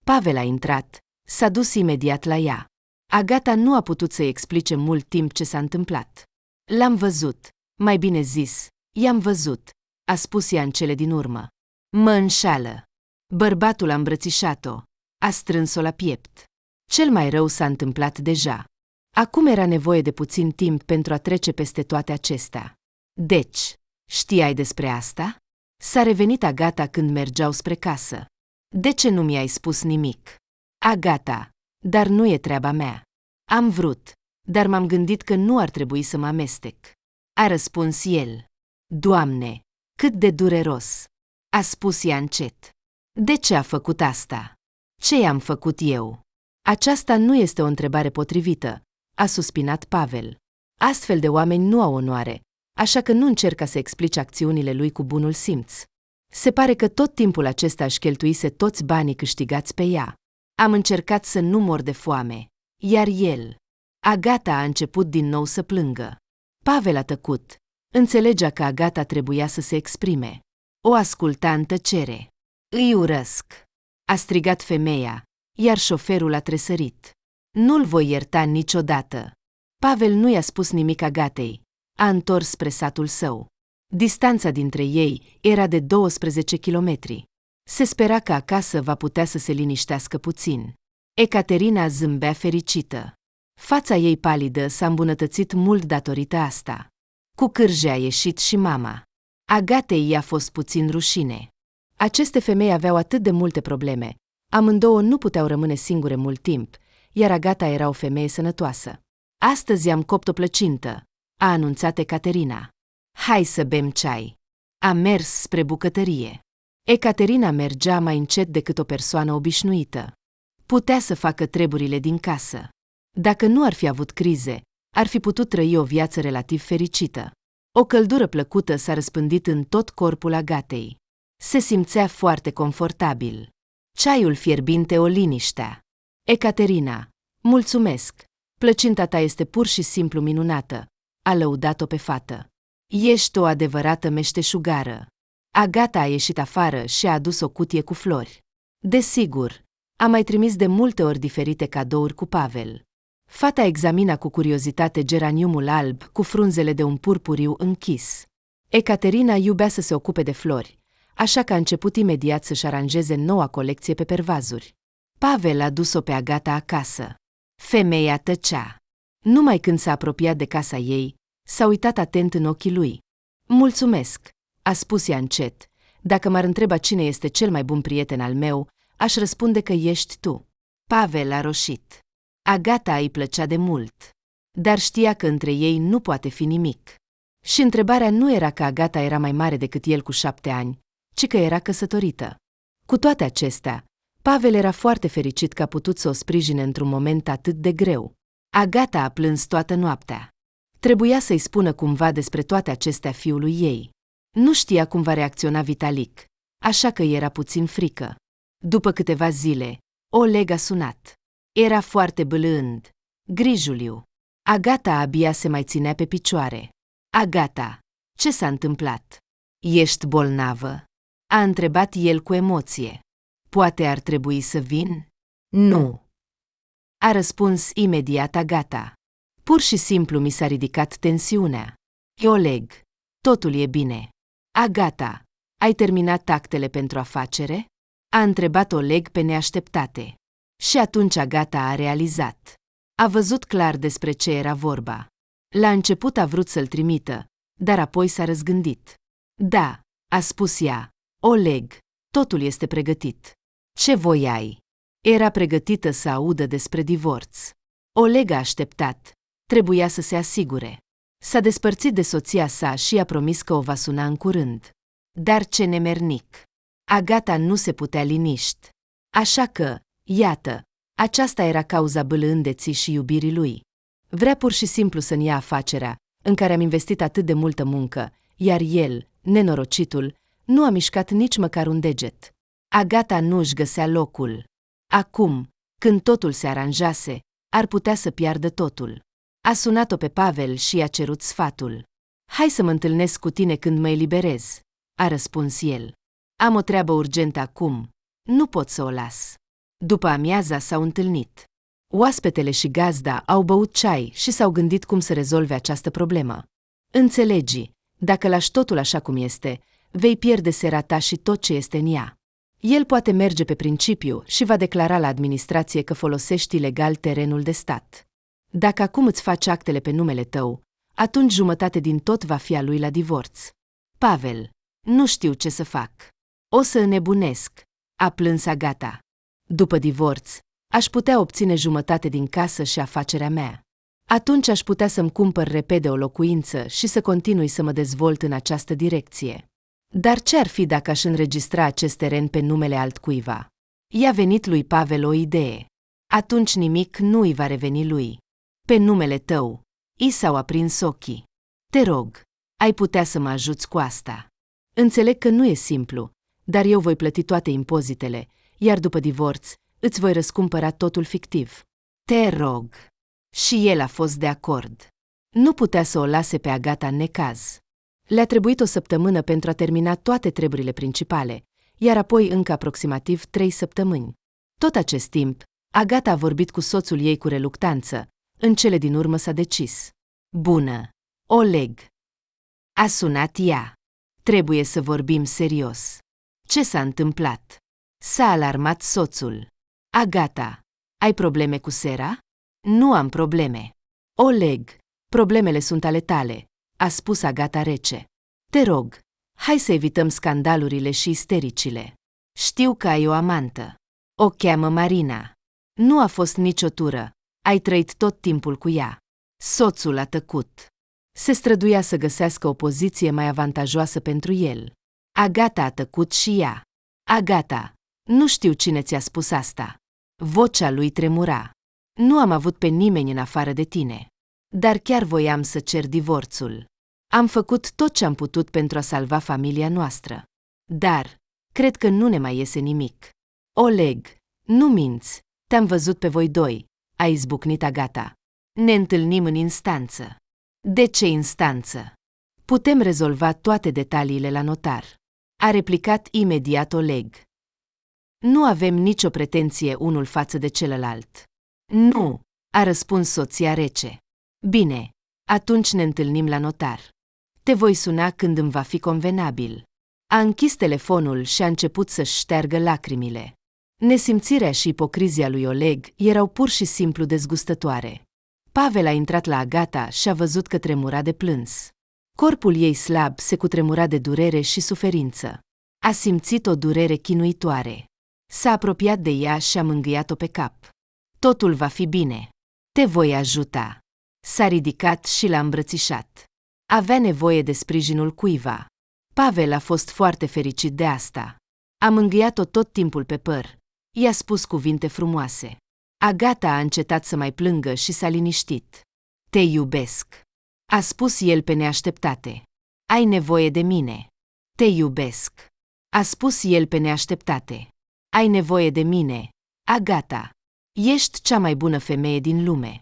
Pavel a intrat, s-a dus imediat la ea. Agata nu a putut să-i explice mult timp ce s-a întâmplat. L-am văzut, mai bine zis, i-am văzut, a spus ea în cele din urmă. Mă înșală. Bărbatul a îmbrățișat-o, a strâns-o la piept. Cel mai rău s-a întâmplat deja. Acum era nevoie de puțin timp pentru a trece peste toate acestea. Deci, știai despre asta? S-a revenit Agata când mergeau spre casă. De ce nu mi-ai spus nimic? Agata, dar nu e treaba mea. Am vrut, dar m-am gândit că nu ar trebui să mă amestec. A răspuns el. Doamne, cât de dureros! A spus ea încet. De ce a făcut asta? Ce i-am făcut eu? Aceasta nu este o întrebare potrivită, a suspinat Pavel. Astfel de oameni nu au onoare, așa că nu încerca să explice acțiunile lui cu bunul simț. Se pare că tot timpul acesta își cheltuise toți banii câștigați pe ea. Am încercat să nu mor de foame, iar el... Agata a început din nou să plângă. Pavel a tăcut. Înțelegea că Agata trebuia să se exprime. O asculta în tăcere. Îi urăsc, a strigat femeia, iar șoferul a tresărit. Nu-l voi ierta niciodată. Pavel nu i-a spus nimic Agatei. A întors spre satul său. Distanța dintre ei era de 12 kilometri. Se spera că acasă va putea să se liniștească puțin. Ecaterina zâmbea fericită. Fața ei palidă s-a îmbunătățit mult datorită asta. Cu cârje a ieșit și mama. Agatei i-a fost puțin rușine. Aceste femei aveau atât de multe probleme. Amândouă nu puteau rămâne singure mult timp, iar Agata era o femeie sănătoasă. Astăzi am copt o plăcintă, a anunțat Ecaterina. Hai să bem ceai. A mers spre bucătărie. Ecaterina mergea mai încet decât o persoană obișnuită. Putea să facă treburile din casă. Dacă nu ar fi avut crize, ar fi putut trăi o viață relativ fericită. O căldură plăcută s-a răspândit în tot corpul Agatei. Se simțea foarte confortabil. Ceaiul fierbinte o liniștea. Ecaterina, mulțumesc, plăcinta ta este pur și simplu minunată, a lăudat-o pe fată. Ești o adevărată meșteșugară. Agata a ieșit afară și a adus o cutie cu flori. Desigur, a mai trimis de multe ori diferite cadouri cu Pavel. Fata examina cu curiozitate geraniumul alb cu frunzele de un purpuriu închis. Ecaterina iubea să se ocupe de flori, așa că a început imediat să-și aranjeze noua colecție pe pervazuri. Pavel a dus-o pe Agata acasă. Femeia tăcea. Numai când s-a apropiat de casa ei, s-a uitat atent în ochii lui. Mulțumesc, a spus ea încet. Dacă m-ar întreba cine este cel mai bun prieten al meu, aș răspunde că ești tu. Pavel a roșit. Agata îi plăcea de mult, dar știa că între ei nu poate fi nimic. Și întrebarea nu era că Agata era mai mare decât el cu 7 ani, ci că era căsătorită. Cu toate acestea, Pavel era foarte fericit că a putut să o sprijine într-un moment atât de greu. Agata a plâns toată noaptea. Trebuia să-i spună cumva despre toate acestea fiului ei. Nu știa cum va reacționa Vitalic, așa că era puțin frică. După câteva zile, Oleg a sunat. Era foarte bâlând, grijuliu. Agata abia se mai ținea pe picioare. Agata, ce s-a întâmplat? Ești bolnavă? A întrebat el cu emoție. Poate ar trebui să vin? Nu. A răspuns imediat Agata. Pur și simplu mi s-a ridicat tensiunea. Oleg, totul e bine. Agata, ai terminat actele pentru afacere? A întrebat Oleg pe neașteptate. Și atunci Agata a realizat. A văzut clar despre ce era vorba. La început a vrut să-l trimită, dar apoi s-a răzgândit. Da, a spus ea. Oleg, totul este pregătit. Ce voiai? Era pregătită să audă despre divorț. Oleg a așteptat. Trebuia să se asigure. S-a despărțit de soția sa și i-a promis că o va suna în curând. Dar ce nemernic! Agata nu se putea liniști. Așa că, iată, aceasta era cauza bâlândeții și iubirii lui. Vrea pur și simplu să-mi ia afacerea, în care am investit atât de multă muncă, iar el, nenorocitul, nu a mișcat nici măcar un deget. Agata nu își găsea locul. Acum, când totul se aranjase, ar putea să piardă totul. A sunat-o pe Pavel și i-a cerut sfatul. Hai să mă întâlnesc cu tine când mă eliberez, a răspuns el. Am o treabă urgentă acum, nu pot să o las. După amiaza s-au întâlnit. Oaspetele și gazda au băut ceai și s-au gândit cum să rezolve această problemă. Înțelegi, dacă lași totul așa cum este, vei pierde seara ta și tot ce este în ea. El poate merge pe principiu și va declara la administrație că folosești ilegal terenul de stat. Dacă acum îți faci actele pe numele tău, atunci jumătate din tot va fi a lui la divorț. Pavel, nu știu ce să fac. O să înnebunesc, a plâns Agata. După divorț, aș putea obține jumătate din casă și afacerea mea. Atunci aș putea să-mi cumpăr repede o locuință și să continui să mă dezvolt în această direcție. Dar ce ar fi dacă aș înregistra acest teren pe numele altcuiva? I-a venit lui Pavel o idee. Atunci nimic nu îi va reveni lui. Pe numele tău, i s-au aprins ochii. Te rog, ai putea să mă ajuți cu asta. Înțeleg că nu e simplu, dar eu voi plăti toate impozitele, iar după divorț, îți voi răscumpăra totul fictiv. Te rog. Și el a fost de acord. Nu putea să o lase pe Agata în necaz. Le-a trebuit o săptămână pentru a termina toate treburile principale, iar apoi încă aproximativ 3 săptămâni. Tot acest timp, Agata a vorbit cu soțul ei cu reluctanță. În cele din urmă s-a decis. Bună, Oleg. A sunat ea. Trebuie să vorbim serios. Ce s-a întâmplat? S-a alarmat soțul. Agata, ai probleme cu Sera? Nu am probleme. Oleg, problemele sunt ale tale, a spus Agata rece. Te rog, hai să evităm scandalurile și istericile. Știu că ai o amantă. O cheamă Marina. Nu a fost nicio tură. Ai trăit tot timpul cu ea. Soțul a tăcut. Se străduia să găsească o poziție mai avantajoasă pentru el. Agata a tăcut și ea. Agata, nu știu cine ți-a spus asta. Vocea lui tremura. Nu am avut pe nimeni în afară de tine. Dar chiar voiam să cer divorțul. Am făcut tot ce am putut pentru a salva familia noastră. Dar, cred că nu ne mai iese nimic. Oleg, nu minți, te-am văzut pe voi doi, a izbucnit Agata. Ne întâlnim în instanță. De ce instanță? Putem rezolva toate detaliile la notar. A replicat imediat Oleg. Nu avem nicio pretenție unul față de celălalt. Nu, a răspuns soția rece. Bine, atunci ne întâlnim la notar. Te voi suna când îmi va fi convenabil. A închis telefonul și a început să-și șteargă lacrimile. Nesimțirea și ipocrizia lui Oleg erau pur și simplu dezgustătoare. Pavel a intrat la Agata și a văzut că tremura de plâns. Corpul ei slab se cutremura de durere și suferință. A simțit o durere chinuitoare. S-a apropiat de ea și a mângâiat-o pe cap. Totul va fi bine. Te voi ajuta. S-a ridicat și l-a îmbrățișat. Avea nevoie de sprijinul cuiva. Pavel a fost foarte fericit de asta. A mângâiat-o tot timpul pe păr. I-a spus cuvinte frumoase. Agata a încetat să mai plângă și s-a liniștit. Te iubesc, a spus el pe neașteptate. Ai nevoie de mine. Te iubesc, a spus el pe neașteptate. Ai nevoie de mine, Agata. Ești cea mai bună femeie din lume.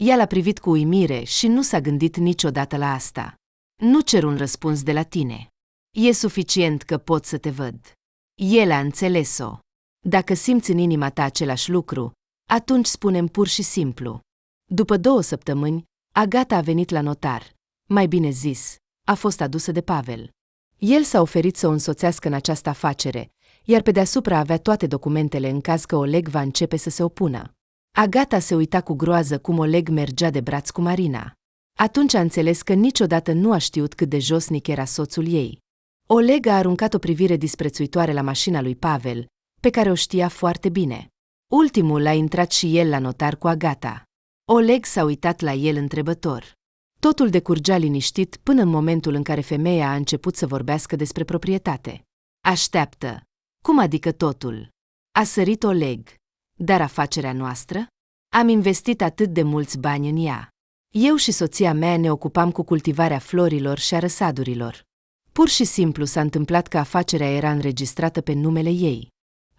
Ea l-a privit cu uimire și nu s-a gândit niciodată la asta. Nu cer un răspuns de la tine. E suficient că pot să te văd. El a înțeles-o. Dacă simți în inima ta același lucru, atunci spune-mi pur și simplu. După 2 săptămâni, Agata a venit la notar. Mai bine zis, a fost adusă de Pavel. El s-a oferit să o însoțească în această afacere, iar pe deasupra avea toate documentele în caz că Oleg va începe să se opună. Agata se uita cu groază cum Oleg mergea de braț cu Marina. Atunci a înțeles că niciodată nu a știut cât de josnic era soțul ei. Oleg a aruncat o privire disprețuitoare la mașina lui Pavel, pe care o știa foarte bine. Ultimul a intrat și el la notar cu Agata. Oleg s-a uitat la el întrebător. Totul decurgea liniștit până în momentul în care femeia a început să vorbească despre proprietate. Așteaptă. Cum adică totul? A sărit Oleg. Dar afacerea noastră? Am investit atât de mulți bani în ea. Eu și soția mea ne ocupam cu cultivarea florilor și a răsadurilor. Pur și simplu s-a întâmplat că afacerea era înregistrată pe numele ei.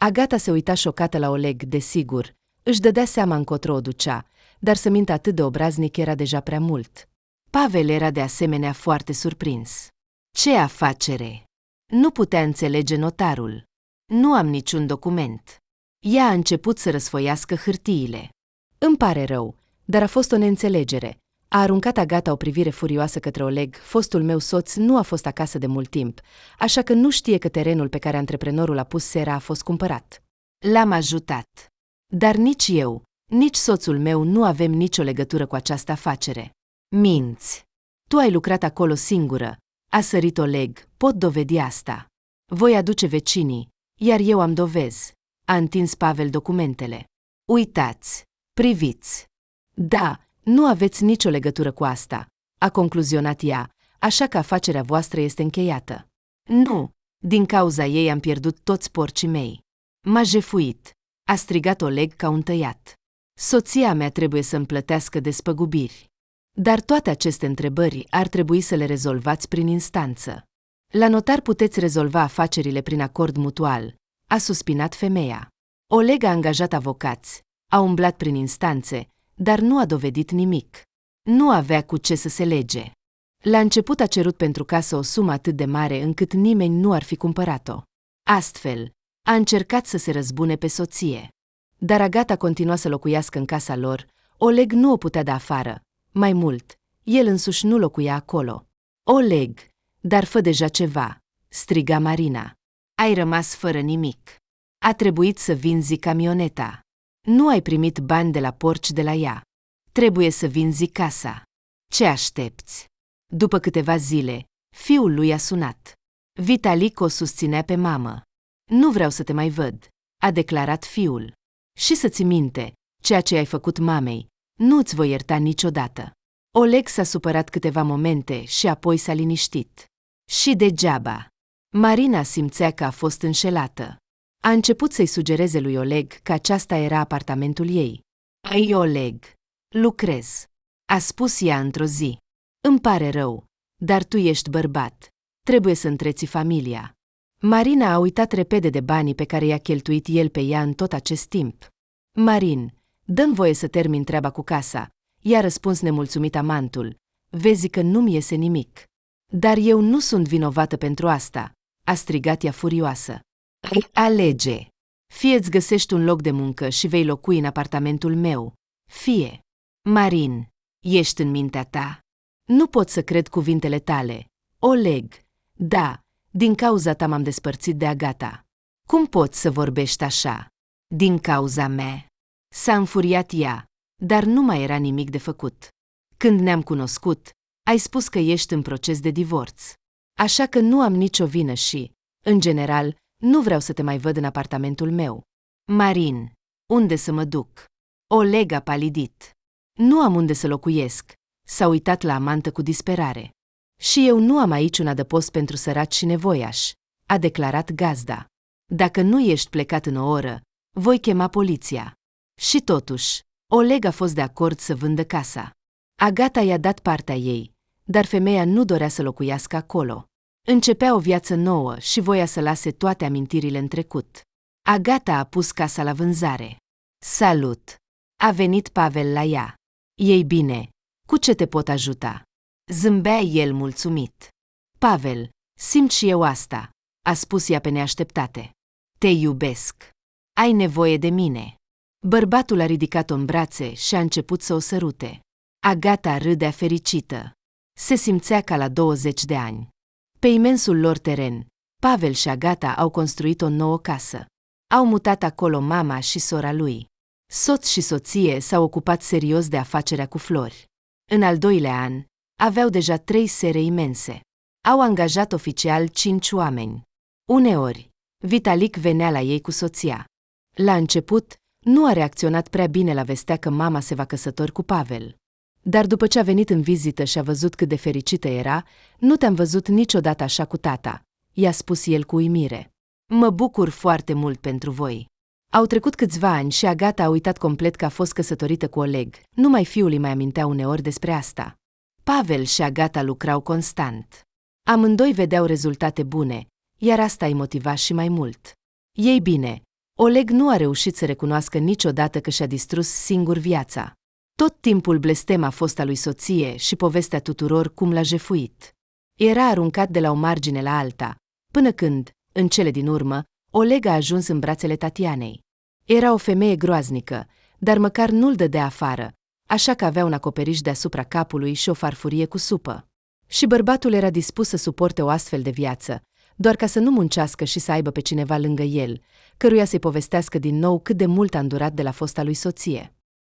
Agata se uita șocată la Oleg, desigur, își dădea seama încotro o ducea, dar să mintă atât de obraznic era deja prea mult. Pavel era de asemenea foarte surprins. Ce afacere? Nu putea înțelege notarul. Nu am niciun document. Ea a început să răsfoiască hârtiile. Îmi pare rău, dar a fost o neînțelegere. A aruncat Agata o privire furioasă către Oleg. Fostul meu soț nu a fost acasă de mult timp, așa că nu știe că terenul pe care antreprenorul a pus sera a fost cumpărat. L-am ajutat. Dar nici eu, nici soțul meu nu avem nicio legătură cu această afacere. Minți. Tu ai lucrat acolo singură, a sărit Oleg, pot dovedi asta. Voi aduce vecinii, iar eu am dovezi. A întins Pavel documentele. Uitați, priviți. Da, nu aveți nicio legătură cu asta, a concluzionat ea, așa că afacerea voastră este încheiată. Nu, din cauza ei am pierdut toți porcii mei. M-a jefuit, a strigat Oleg ca un tăiat. Soția mea trebuie să-mi plătească despăgubiri. Dar toate aceste întrebări ar trebui să le rezolvați prin instanță. La notar puteți rezolva afacerile prin acord mutual, a suspinat femeia. Oleg a angajat avocați, a umblat prin instanțe, dar nu a dovedit nimic. Nu avea cu ce să se lege. La început a cerut pentru casă o sumă atât de mare încât nimeni nu ar fi cumpărat-o. Astfel, a încercat să se răzbune pe soție. Dar Agata continua să locuiască în casa lor, Oleg nu o putea da afară. Mai mult, el însuși nu locuia acolo. Oleg, dar fă deja ceva, striga Marina. Ai rămas fără nimic. A trebuit să vinzi camioneta. Nu ai primit bani de la porci de la ea. Trebuie să vinzi casa. Ce aștepți? După câteva zile, fiul lui a sunat. Vitalic o susținea pe mamă. Nu vreau să te mai văd, a declarat fiul. Și să-ți minte, ceea ce ai făcut mamei, nu-ți voi ierta niciodată. Oleg s-a supărat câteva momente și apoi s-a liniștit. Și degeaba. Marina simțea că a fost înșelată. A început să-i sugereze lui Oleg că aceasta era apartamentul ei. Ai, Oleg, lucrez, a spus ea într-o zi. Îmi pare rău, dar tu ești bărbat. Trebuie să întreții familia. Marina a uitat repede de banii pe care i-a cheltuit el pe ea în tot acest timp. Marin, dă-mi voie să termin treaba cu casa, i-a răspuns nemulțumit amantul. Vezi că nu-mi iese nimic. Dar eu nu sunt vinovată pentru asta, a strigat ea furioasă. Alege. Fie îți găsești un loc de muncă și vei locui în apartamentul meu, fie. Marin, ești în mintea ta? Nu pot să cred cuvintele tale. Oleg, da, din cauza ta m-am despărțit de Agata. Cum poți să vorbești așa? Din cauza mea. S-a înfuriat ea, dar nu mai era nimic de făcut. Când ne-am cunoscut, ai spus că ești în proces de divorț. Așa că nu am nicio vină și, în general, nu vreau să te mai văd în apartamentul meu. Marin, unde să mă duc? Oleg a palidit. Nu am unde să locuiesc. S-a uitat la amantă cu disperare. Și eu nu am aici un adăpost pentru săraci și nevoiași, a declarat gazda. Dacă nu ești plecat în o oră, voi chema poliția. Și totuși, Oleg a fost de acord să vândă casa. Agata i-a dat partea ei, dar femeia nu dorea să locuiască acolo. Începea o viață nouă și voia să lase toate amintirile în trecut. Agata a pus casa la vânzare. Salut! A venit Pavel la ea. Ei bine, cu ce te pot ajuta? Zâmbea el mulțumit. Pavel, simt și eu asta, a spus ea pe neașteptate. Te iubesc. Ai nevoie de mine. Bărbatul a ridicat-o în brațe și a început să o sărute. Agata râdea fericită. Se simțea ca la 20 de ani. Pe imensul lor teren, Pavel și Agata au construit o nouă casă. Au mutat acolo mama și sora lui. Soț și soție s-au ocupat serios de afacerea cu flori. În al doilea an, aveau deja 3 sere imense. Au angajat oficial 5 oameni. Uneori, Vitalic venea la ei cu soția. La început, nu a reacționat prea bine la vestea că mama se va căsători cu Pavel. Dar după ce a venit în vizită și a văzut cât de fericită era, nu te-am văzut niciodată așa cu tata, i-a spus el cu uimire. Mă bucur foarte mult pentru voi. Au trecut câțiva ani și Agata a uitat complet că a fost căsătorită cu Oleg, numai fiul îi mai amintea uneori despre asta. Pavel și Agata lucrau constant. Amândoi vedeau rezultate bune, iar asta îi motiva și mai mult. Ei bine, Oleg nu a reușit să recunoască niciodată că și-a distrus singur viața. Tot timpul blestem a fost a lui soție și povestea tuturor cum l-a jefuit. Era aruncat de la o margine la alta, până când, în cele din urmă, Oleg a ajuns în brațele Tatianei. Era o femeie groaznică, dar măcar nu-l dădea afară, așa că avea un acoperiș deasupra capului și o farfurie cu supă. Și bărbatul era dispus să suporte o astfel de viață, doar ca să nu muncească și să aibă pe cineva lângă el, căruia să-i povestească din nou cât de mult a îndurat de la fosta lui soție.